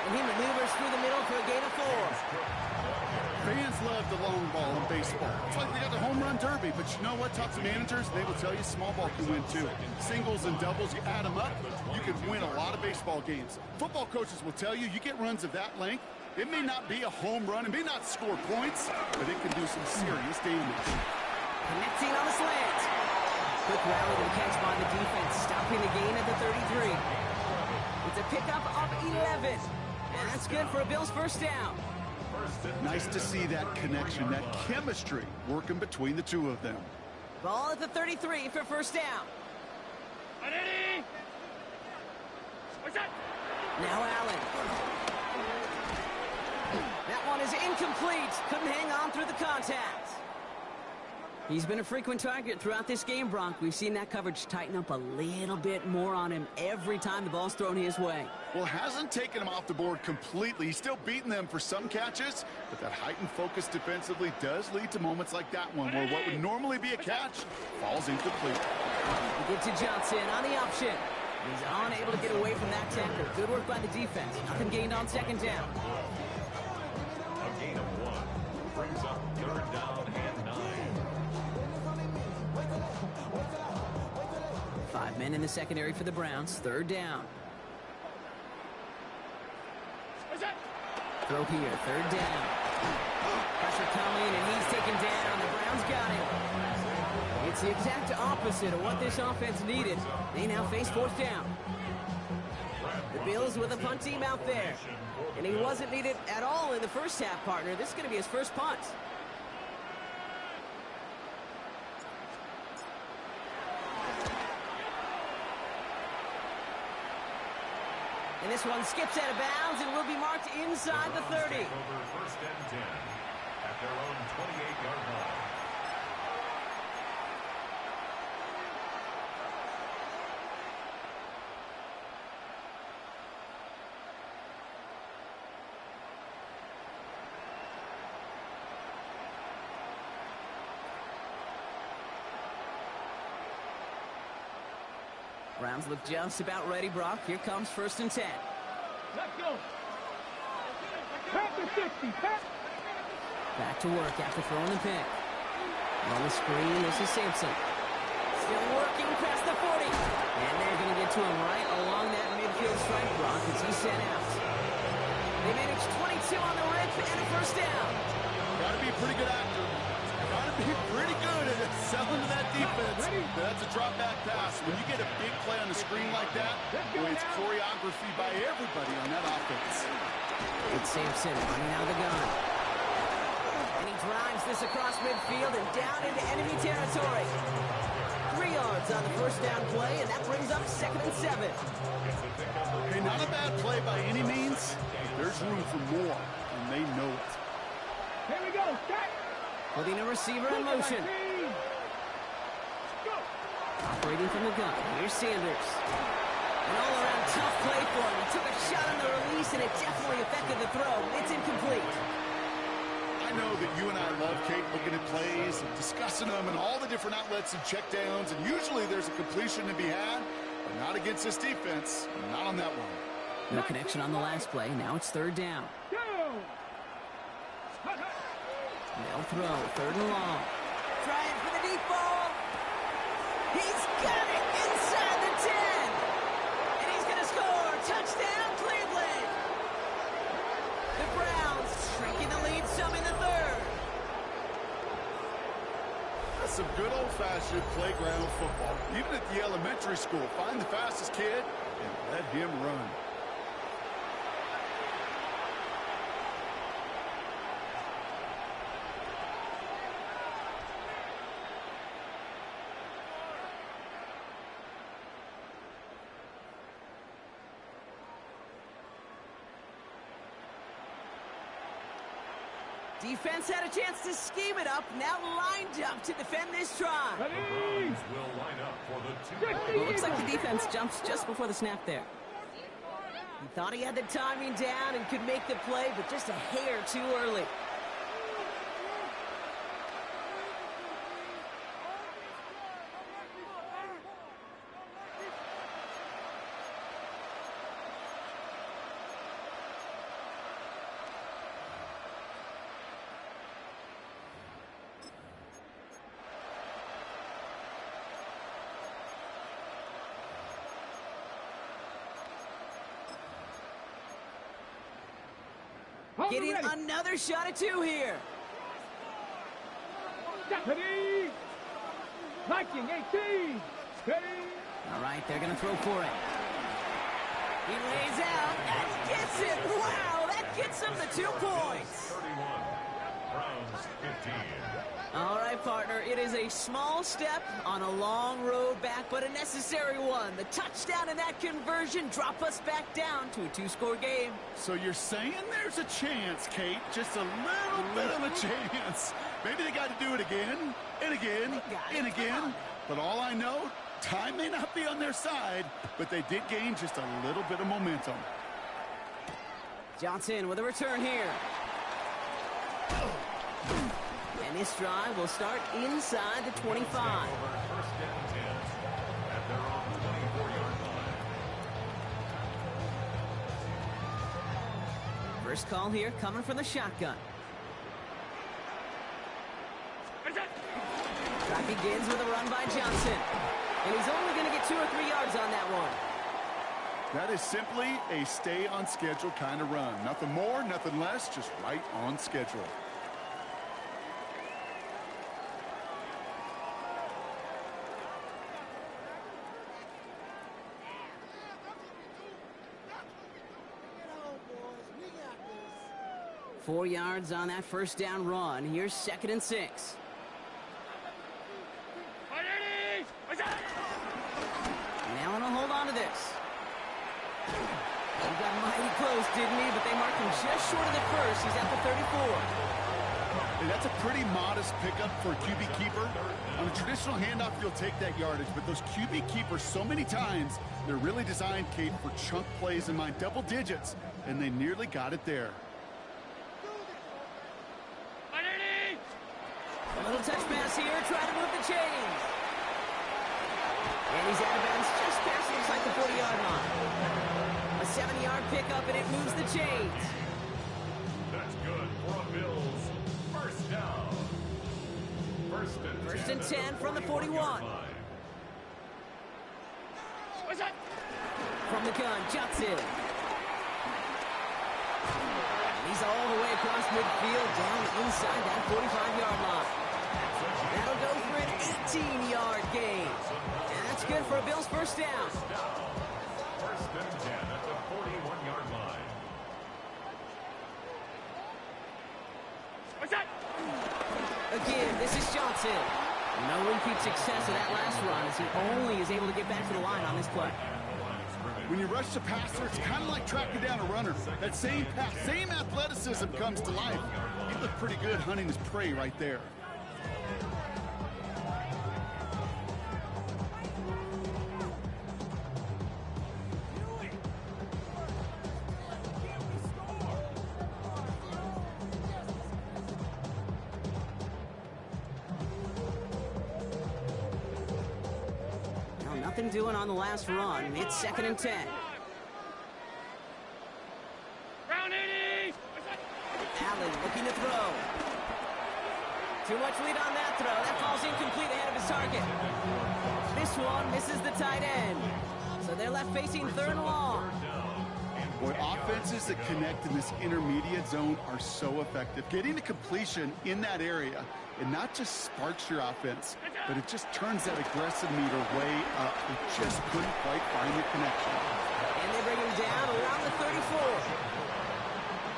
And he maneuvers through the middle for a gain of 4. Fans love the long ball in baseball. It's like they got the home run derby, but you know what? Talk to managers, they will tell you small ball can win too. Singles and doubles, you add them up, you can win a lot of baseball games. Football coaches will tell you, you get runs of that length, it may not be a home run, it may not score points, but it can do some serious damage. Connecting on the slant. Quick rally to the catch by the defense, stopping the gain at the 33. It's a pickup of 11. And that's good for a Bills first down. Nice to see that connection, that chemistry working between the two of them. Ball at the 33 for first down. Ready? What's that? Now Allen. That one is incomplete. Couldn't hang on through the contact. He's been a frequent target throughout this game, Bronk. We've seen that coverage tighten up a little bit more on him every time the ball's thrown his way. Well, hasn't taken him off the board completely. He's still beating them for some catches, but that heightened focus defensively does lead to moments like that one where what would normally be a catch falls incomplete. We get to Johnson on the option. He's unable to get away from that tackle. Good work by the defense. Nothing gained on second down. A gain of 1 brings up 3rd down and 9. 5 men in the secondary for the Browns. 3rd down. Throw here. 3rd down. Pressure coming, and he's taken down. The Browns got him. It's the exact opposite of what this offense needed. They now face 4th down. The Bills with a punt team out there. And he wasn't needed at all in the first half, partner. This is going to be his first punt. And this one skips out of bounds and will be marked inside the 30. Over 1st and 10 at their own 28-yard line. Browns look just about ready, Brock. Here comes 1st and 10. Let's go. Pack the 60. Pack. Back to work after throwing the pick. On the screen, this is Sampson. Still working past the 40. And they're going to get to him right along that midfield stripe, Brock, as he's sent out. They managed 22 on the rip and a first down. Got to be a pretty good actor. Got to be pretty good at selling to that defense. That's a drop back pass. When you get a big play on the screen like that, boy, it's choreography by everybody on that offense. It's Sampson running out of the gun. And he drives this across midfield and down into enemy territory. 3 yards on the first down play, and that brings up 2nd and 7. Hey, not a bad play by any means. There's room for more, and they know it. Here we go. Start. Putting a receiver in motion. Operating from the gun. Here's Sanders. An all-around tough play for him. He took a shot on the release, and it definitely affected the throw. It's incomplete. I know that you and I love, Kate, looking at plays and discussing them and all the different outlets and checkdowns, and usually there's a completion to be had, but not against this defense. Not on that one. No connection on the last play. Now it's 3rd down. They'll throw. 3rd and long. Trying for the deep ball. He's got it inside the 10. And he's going to score. Touchdown, Cleveland. The Browns shrinking the lead some in the 3rd. That's some good old-fashioned playground football. Even at the elementary school, find the fastest kid and let him run. Defense had a chance to scheme it up, now lined up to defend this try. The Browns will line up for the 2. Well, it looks like the defense jumps just before the snap there. He thought he had the timing down and could make the play, but just a hair too early. Getting another shot at 2 here. Ready. Viking 18. Ready. All right, they're going to throw for it. He lays out and gets it. Wow, that gets him the 2 points. 31. Browns 15. All right, partner, it is a small step on a long road back, but a necessary one. The touchdown and that conversion drop us back down to a 2-score game. So you're saying there's a chance, Kate, just a little bit of a chance. Maybe they got to do it again, and again, and again. But all I know, time may not be on their side, but they did gain just a little bit of momentum. Johnson with a return here. And this drive will start inside the 25. First and 10 at their own 24-yard line. First call here coming from the shotgun. Drive begins with a run by Johnson. And he's only going to get 2 or 3 yards on that one. That is simply a stay-on-schedule kind of run. Nothing more, nothing less, just right on schedule. Four yards on that first down run. Here's 2nd and 6. Now on a hold on to this. He got mighty close, didn't he? But they marked him just short of the first. He's at the 34. And that's a pretty modest pickup for a QB keeper. On a traditional handoff, you'll take that yardage, but those QB keepers, so many times, they're really designed, Kate, for chunk plays in my double digits, and they nearly got it there. A little touch pass here, try to move the chains. And he's out of bounds just past, looks like the 40-yard line. A 7-yard pickup, and it moves the chains. That's good for a Bills first down. First and 10 from the 41. From the gun, Johnson. And he's all the way across midfield, down inside that 45-yard line. That'll go for an 18-yard gain. And that's good for a Bills first down. First and 10 at the 41-yard line. Again, this is Johnson. No repeat success of that last run as he only is able to get back to the line on this play. When you rush the passer, it's kind of like tracking down a runner. That same pass, same athleticism comes to life. He looked pretty good hunting his prey right there. Nothing doing on the last run. It's 2nd and 10. Allen looking to throw. Too much lead on that throw. That falls incomplete ahead of his target. This one misses the tight end. So they're left facing 3rd and long. Boy, offenses that connect in this intermediate zone are so effective. Getting to completion in that area It not just sparks your offense, but it just turns that aggressive meter way up. It just couldn't quite find the connection. And they bring him down around the 34.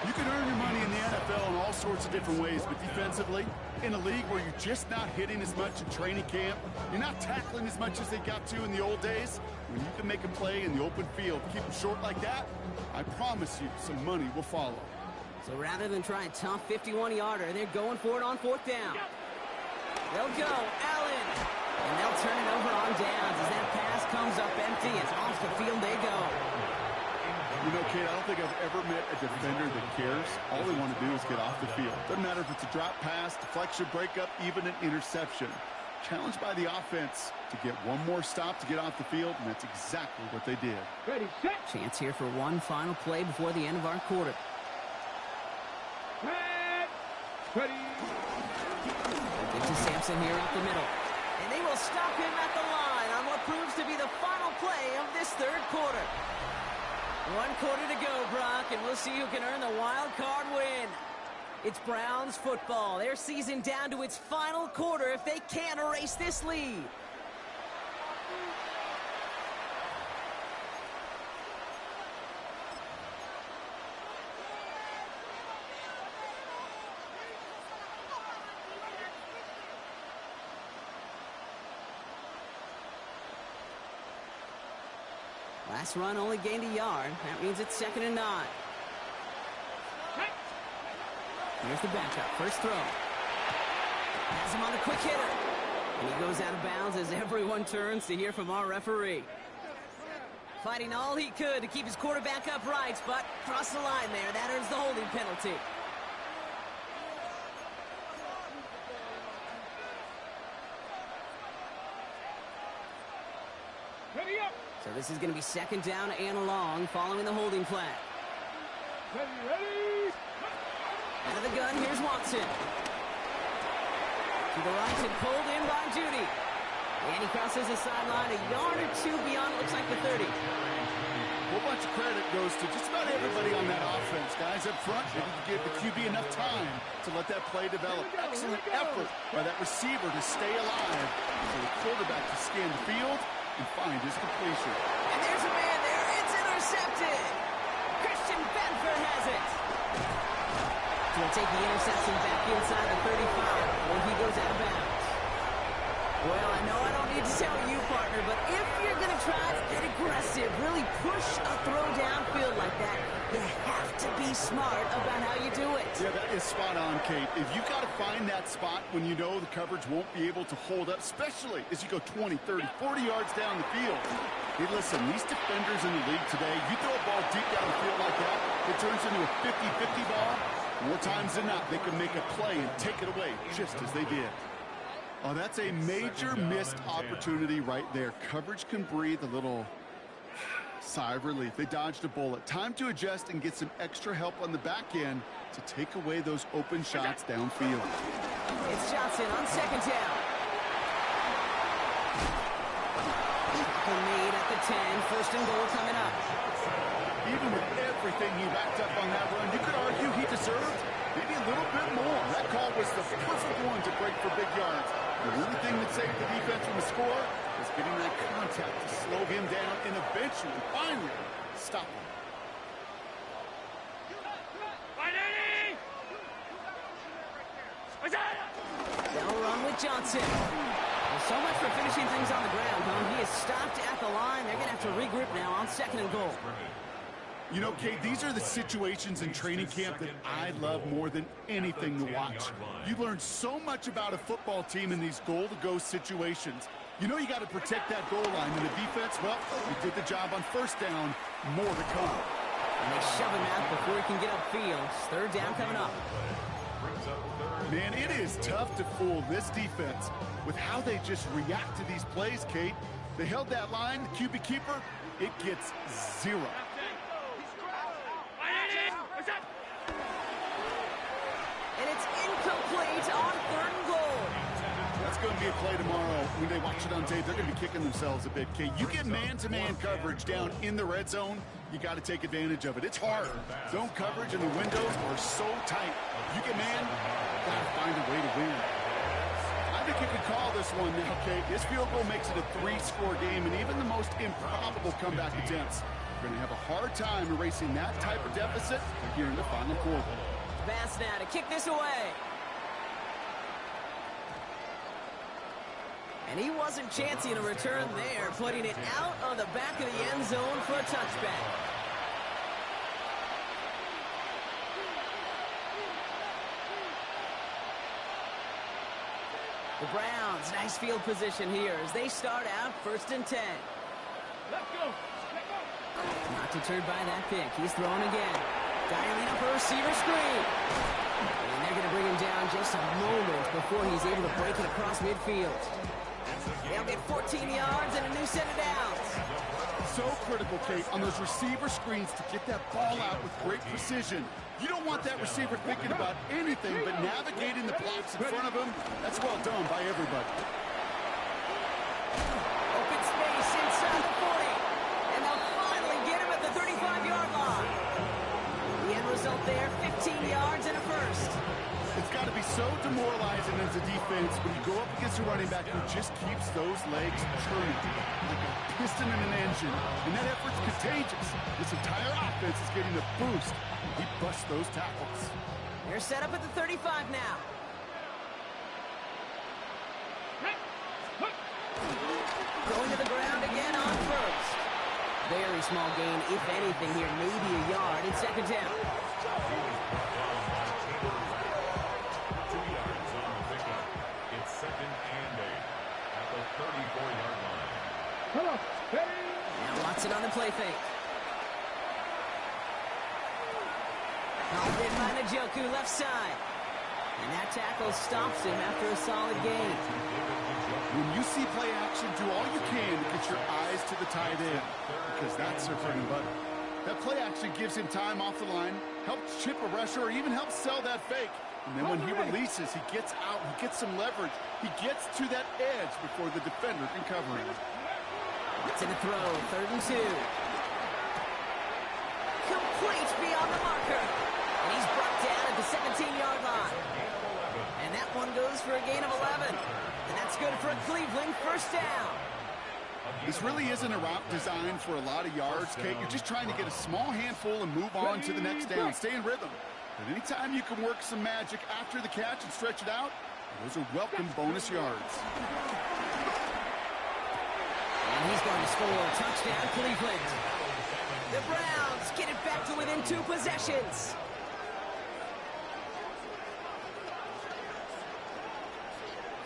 You can earn your money in the NFL in all sorts of different ways, but defensively, in a league where you're just not hitting as much in training camp, you're not tackling as much as they got to in the old days, when you can make a play in the open field, keep them short like that, I promise you some money will follow. So rather than try a tough 51-yarder, they're going for it on 4th down. They'll go, Allen. And they'll turn it over on downs as that pass comes up empty and off the field they go. You know, Kate, I don't think I've ever met a defender that cares. All they want to do is get off the field. Doesn't matter if it's a drop pass, deflection, breakup, even an interception. Challenged by the offense to get one more stop to get off the field, and that's exactly what they did. Ready, set. Chance here for one final play before the end of our quarter. Ready. Give to Sampson here up the middle. And they will stop him at the line on what proves to be the final play of this 3rd quarter. 1 quarter to go, Brock, and we'll see who can earn the wild card win. It's Browns football. Their season down to its final quarter if they can't erase this lead. Last run only gained a yard. That means it's 2nd and 9. Here's the backup. First throw. Has him on a quick hitter. And he goes out of bounds as everyone turns to hear from our referee. Fighting all he could to keep his quarterback upright, but crossed the line there. That earns the holding penalty. Ready up. So this is going to be 2nd down and long following the holding flag. Ready. Out of the gun, here's Watson. To the right and pulled in by Judy. And he crosses the sideline a yard or 2 beyond, looks like the 30. A whole bunch of credit goes to just about everybody on that offense. Guys up front, they didn't give the QB enough time to let that play develop. Excellent effort by that receiver to stay alive for the quarterback to scan the field and find his completion. And there's a man there. It's intercepted. Christian Benford has it. He'll take the interception back inside the 35 before he goes out of bounds. Well, I know I don't need to tell you, partner, but if you're going to try to get aggressive, really push a throw downfield like that, you have to be smart about how you do it. Yeah, that is spot on, Kate. If you got to find that spot when you know the coverage won't be able to hold up, especially as you go 20, 30, 40 yards down the field. Hey, listen, these defenders in the league today, you throw a ball deep down the field like that, it turns into a 50-50 ball. More times than not, they can make a play and take it away, just as they did. Oh, that's a major missed opportunity right there. Coverage can breathe a little sigh of relief. They dodged a bullet. Time to adjust and get some extra help on the back end to take away those open shots downfield. It's Johnson on 2nd down. Tackle made at the 10. 1st and goal coming up. Even with everything he racked up on that run, you could argue he deserved maybe a little bit more. That call was the perfect one to break for big yards. The only thing that saved the defense from the score was getting that contact to slow him down and eventually, finally, stop him. They'll run with Johnson. Well, so much for finishing things on the ground, huh? He is stopped at the line. They're going to have to regroup now on 2nd and goal. You know, Kate, these are the situations in training camp that I love more than anything to watch. You learn so much about a football team in these goal-to-go situations. You know you got to protect that goal line. And the defense, well, we did the job on 1st down. More to come. And they shove him out before he can get upfield. 3rd down coming up. Man, it is tough to fool this defense with how they just react to these plays, Kate. They held that line, the QB keeper, it gets 0. And it's incomplete on 3rd and goal. That's going to be a play tomorrow. When they watch it on tape, they're going to be kicking themselves a bit, Kate. You get man-to-man coverage down in the red zone, you got to take advantage of it. It's hard. Zone coverage and the windows are so tight. You get man, got to find a way to win. think you could call this one now, Kate. This field goal makes it a 3-score game, and even the most improbable comeback attempts are going to have a hard time erasing that type of deficit here in the final quarter. Pass now to kick this away. And he wasn't chancing a return there, putting it out on the back of the end zone for a touchback. The Browns, nice field position here as they start out 1st and 10. Let's go. Not deterred by that pick. He's throwing again. Dialing up a receiver screen. And they're going to bring him down just a moment before he's able to break it across midfield. They'll get 14 yards and a new set of downs. So critical, Kate, on those receiver screens to get that ball out with great precision. You don't want that receiver thinking about anything but navigating the blocks in front of him. That's well done by everybody. Open space inside the 40. And they'll finally get him at the 35-yard line. The end result there, 15 yards and a first. It's got to be so demoralizing as a defense when you go up against a running back who just keeps those legs churning like a piston in an engine. And that effort's contagious. This entire offense is getting a boost. He busts those tackles. They're set up at the 35 now. Going to the ground again on first. Very small gain, if anything here, maybe a yard in 2nd down. 2 yards on the pickup. It's 2nd and 8 at the 34-yard line. Come on. Hey. Now Watson on the play fake. Called in by Njoku, left side. And that tackle stops him after a solid gain. When you see play action, do all you can to get your eyes to the tight end, because that's their bread and butter. That play action gives him time off the line, helps chip a rusher, or even helps sell that fake. And then when he releases, he gets out, he gets some leverage. He gets to that edge before the defender can cover him. It's in a throw, 3rd and 2. Complete beyond the marker. And he's brought down at the 17-yard line. And that one goes for a gain of 11. And that's good for a Cleveland 1st down. This really isn't a route designed for a lot of yards, Kate. You're just trying to get a small handful and move on to the next down. Stay in rhythm. But anytime you can work some magic after the catch and stretch it out, those are welcome bonus yards. And he's going to score. Touchdown, Cleveland. The Browns get it back to within 2 possessions.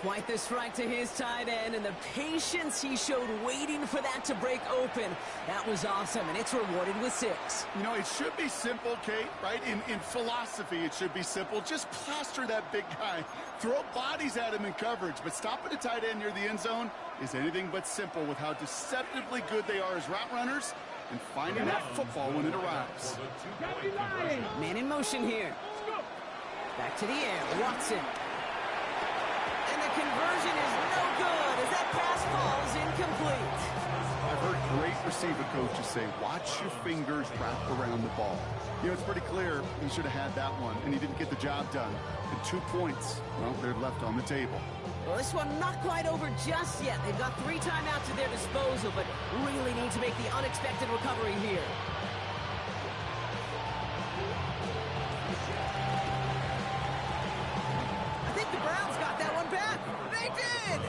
Quite the strike to his tight end, and the patience he showed waiting for that to break open. That was awesome, and it's rewarded with 6. You know, it should be simple, Kate, right? In philosophy, it should be simple. Just plaster that big guy. Throw bodies at him in coverage, but stopping a tight end near the end zone is anything but simple with how deceptively good they are as route runners and finding that football when it arrives. Man in motion here. Back to the air, Watson. And the conversion is no good as that pass falls incomplete. I've heard great receiver coaches say, watch your fingers wrap around the ball. You know, it's pretty clear he should have had that one, and he didn't get the job done. And 2 points, well, they're left on the table. Well, this one not quite over just yet. They've got 3 timeouts at their disposal, but really need to make the unexpected recovery here. I think the Browns got that one back. They did!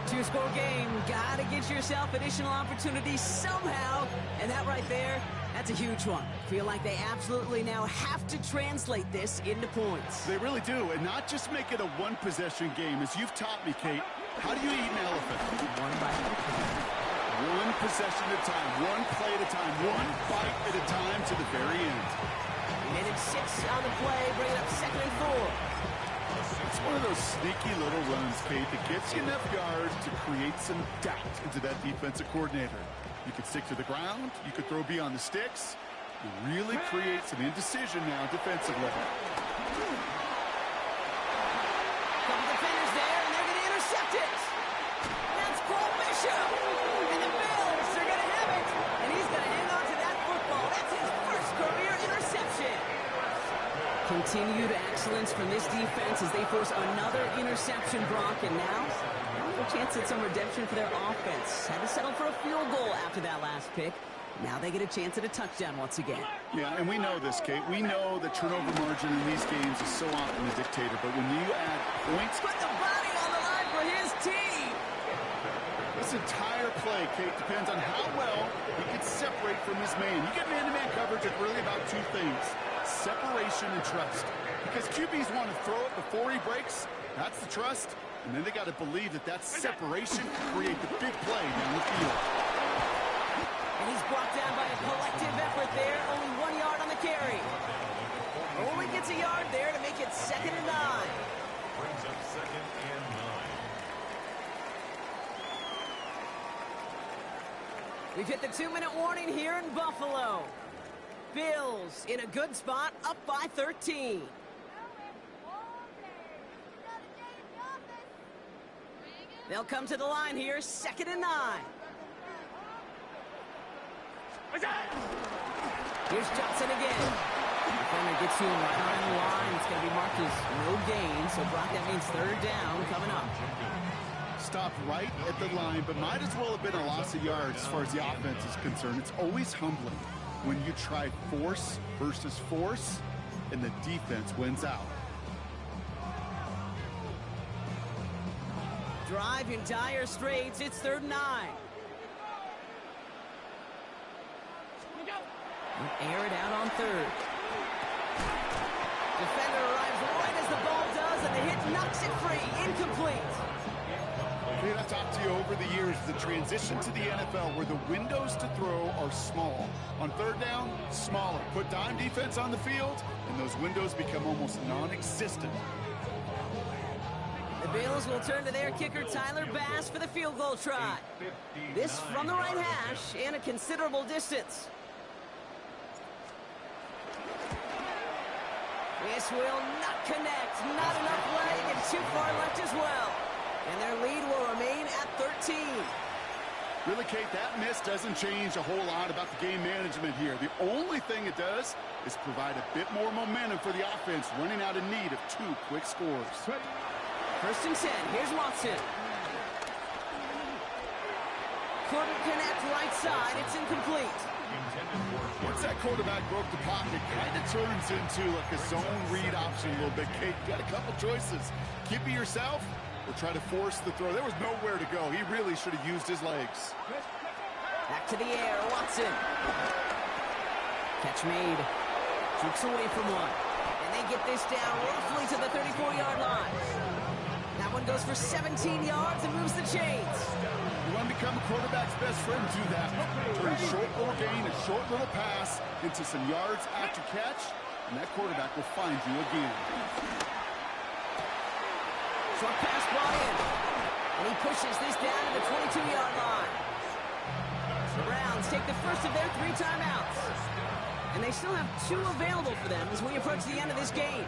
2-score game. Gotta get yourself additional opportunities somehow. And that right there, that's a huge one. Feel like they absolutely now have to translate this into points. They really do, and not just make it a one-possession game. As you've taught me, Kate, how do you eat an elephant? One bite at a time. One possession at a time, one play at a time, one bite at a time to the very end. Minute 6 on the play, bring it up 2nd and 4. It's one of those sneaky little runs, Kate, that gets you enough yards to create some doubt into that defensive coordinator. You could stick to the ground, you could throw beyond the sticks. You really create some indecision now defensively. Couple defenders there, and they're going to intercept it. That's Paul Bishop. And the Bills are going to have it. And he's going to hang on to that football. That's his first career interception. Continued excellence from this defense as they force another interception, Brock, and now a chance at some redemption for their offense. Had to settle for a field goal after that last pick. Now they get a chance at a touchdown once again. Yeah, and we know this, Kate. We know the turnover margin in these games is so often a dictator, but when you add points... Put the body on the line for his team! This entire play, Kate, depends on how well he can separate from his man. You get man-to-man coverage, it's really about two things: separation and trust. Because QBs want to throw it before he breaks. That's the trust. And then they got to believe that that separation can create the big play down the field. And he's brought down by a collective effort there. Only 1 yard on the carry. Only gets a yard there to make it 2nd and 9. Brings up 2nd and 9. We've hit the 2-minute warning here in Buffalo. Bills in a good spot, up by 13. They'll come to the line here, 2nd and 9. Here's Johnson again. Defender gets to him right on the line. It's going to be marked as no gain, so Brock, that means 3rd down coming up. Stopped right at the line, but might as well have been a loss of yards as far as the offense is concerned. It's always humbling when you try force versus force, and the defense wins out. Drive in dire straits. It's 3rd and 9. Air it out on 3rd. Defender arrives right as the ball does, and the hit knocks it free. Incomplete. Dude, I've talked to you over the years, the transition to the NFL where the windows to throw are small. On 3rd down, smaller. Put dime defense on the field, and those windows become almost non-existent. The Bills will turn to their kicker, Tyler Bass, for the field goal try. This from the right hash and a considerable distance. This will not connect. Not enough leg and too far left as well. And their lead will remain at 13. Really, Kate, that miss doesn't change a whole lot about the game management here. The only thing it does is provide a bit more momentum for the offense, running out in need of 2 quick scores. 1st and 10. Here's Watson. Couldn't connect right side. It's incomplete. Once that quarterback broke the pocket, kind of turns into like a zone read option a little bit. Kate, got a couple choices. Keep it yourself or try to force the throw. There was nowhere to go. He really should have used his legs. Back to the air, Watson. Catch made. Jukes away from one. And they get this down roughly to the 34-yard line. That one goes for 17 yards and moves the chains. You want to become a quarterback's best friend, do that. Turn a short little gain, a short little pass into some yards after catch, and that quarterback will find you again. Short pass brought in. And he pushes this down to the 22-yard line. The Browns take the first of their 3 timeouts. And they still have 2 available for them as we approach the end of this game.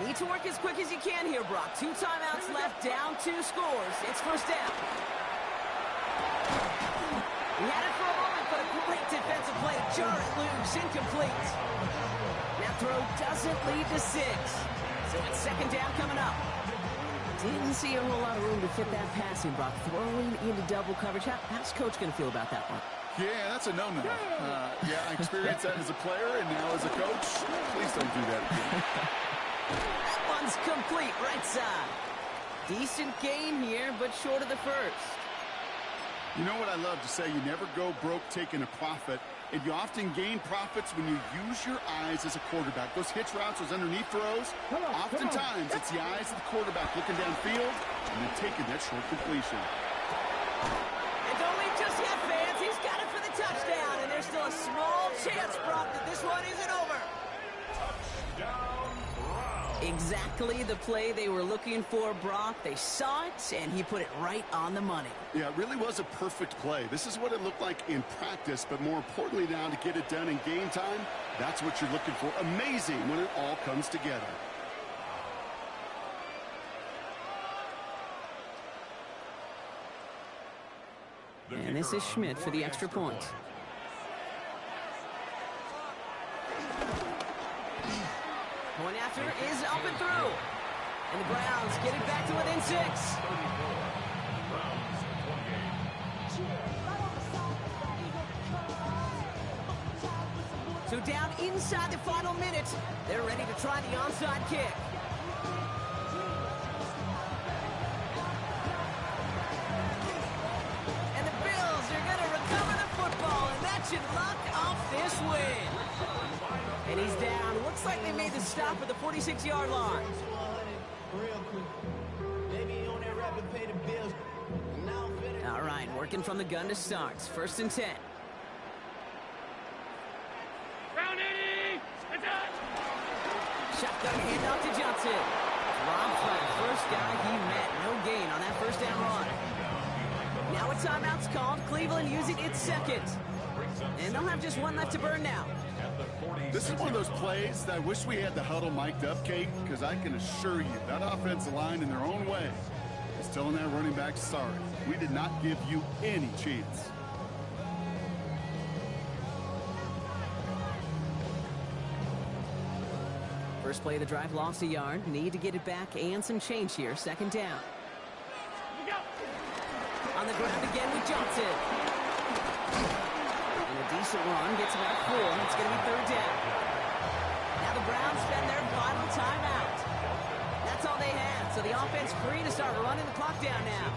Need to work as quick as you can here, Brock. 2 timeouts left, down 2 scores. It's 1st down. He had it for a moment, but a great defensive play to jar it loose. Incomplete. That throw doesn't lead to 6. So it's 2nd down coming up. Didn't see a whole lot of room to fit that passing, Brock. Throwing into double coverage. How's Coach going to feel about that one? Yeah, that's a no-no. Yeah, I experienced that as a player and now as a coach. Please don't do that again. That one's complete, right side. Decent gain here, but short of the first. You know what I love to say? You never go broke taking a profit, and you often gain profits when you use your eyes as a quarterback. Those hitch routes, those underneath throws, oftentimes it's the eyes of the quarterback looking downfield and then taking that short completion. And don't leave just yet, fans. He's got it for the touchdown, and there's still a small chance, Brock, that this one isn't over. Exactly the play they were looking for, Brock. They saw it, and he put it right on the money. Yeah, it really was a perfect play. This is what it looked like in practice, but more importantly now to get it done in game time, that's what you're looking for. Amazing when it all comes together. And this is Schmidt for the extra point. pressure is up and through. And the Browns get it back to within 6. Browns 28. So down inside the final minute, they're ready to try the onside kick. And the Bills are going to recover the football, and that should lock off this win. And he's down. Looks like they made the stop at the 46-yard line. Real quick. Maybe on that rapid pay the bills. Now I'm finished. All right, working from the gun to start. 1st and 10. Round 80. Attack. Shotgun handoff to Johnson. Rob Flatt, first guy he met. No gain on that first down run. Now a timeout's called. Cleveland using its second. And they'll have just one left to burn now. This is one of those plays that I wish we had the huddle mic'd up, Kate, because I can assure you that offensive line in their own way is telling that running back, sorry, we did not give you any chance. First play of the drive, lost a yard. Need to get it back and some change here. 2nd down. On the ground again with Johnson. And a decent run gets about 4. It's going to be 3rd down. Now the Browns spend their final timeout. That's all they had. So the offense free to start running the clock down now.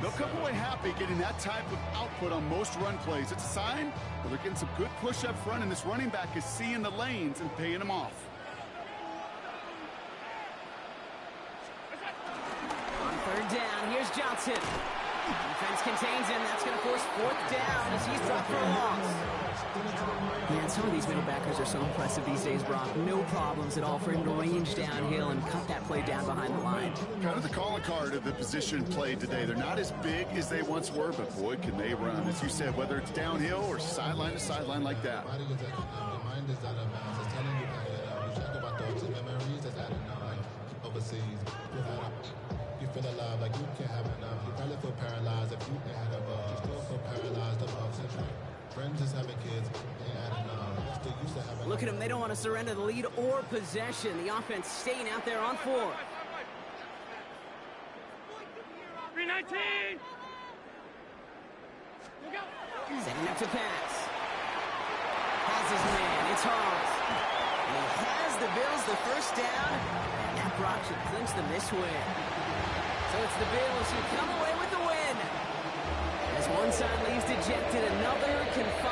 They'll come away happy getting that type of output on most run plays. It's a sign that they're getting some good push up front, and this running back is seeing the lanes and paying them off. On 3rd down, here's Johnson. Defense contains him. That's going to force 4th down as he's dropped for a loss. Man, some of these middle backers are so impressive these days, Brock. No problems at all for him to range downhill and cut that play down behind the line. Kind of the calling card of the position played today. They're not as big as they once were, but boy, can they run. As you said, whether it's downhill or sideline to sideline like that. You feel alive like you can't have enough. You probably feel paralyzed if you ain't had a buzz. You still feel paralyzed above century. Friends is having kids, ain't had enough. Still used to have. Look at them. They don't want to surrender the lead or possession. The offense staying out there on 4. 319. Setting up to pass. Has his man. It's Hall. And he has the Bills the first down. And that Brock should clinch them this win. So it's the Bills who come away with the win. As one side leaves dejected, another can find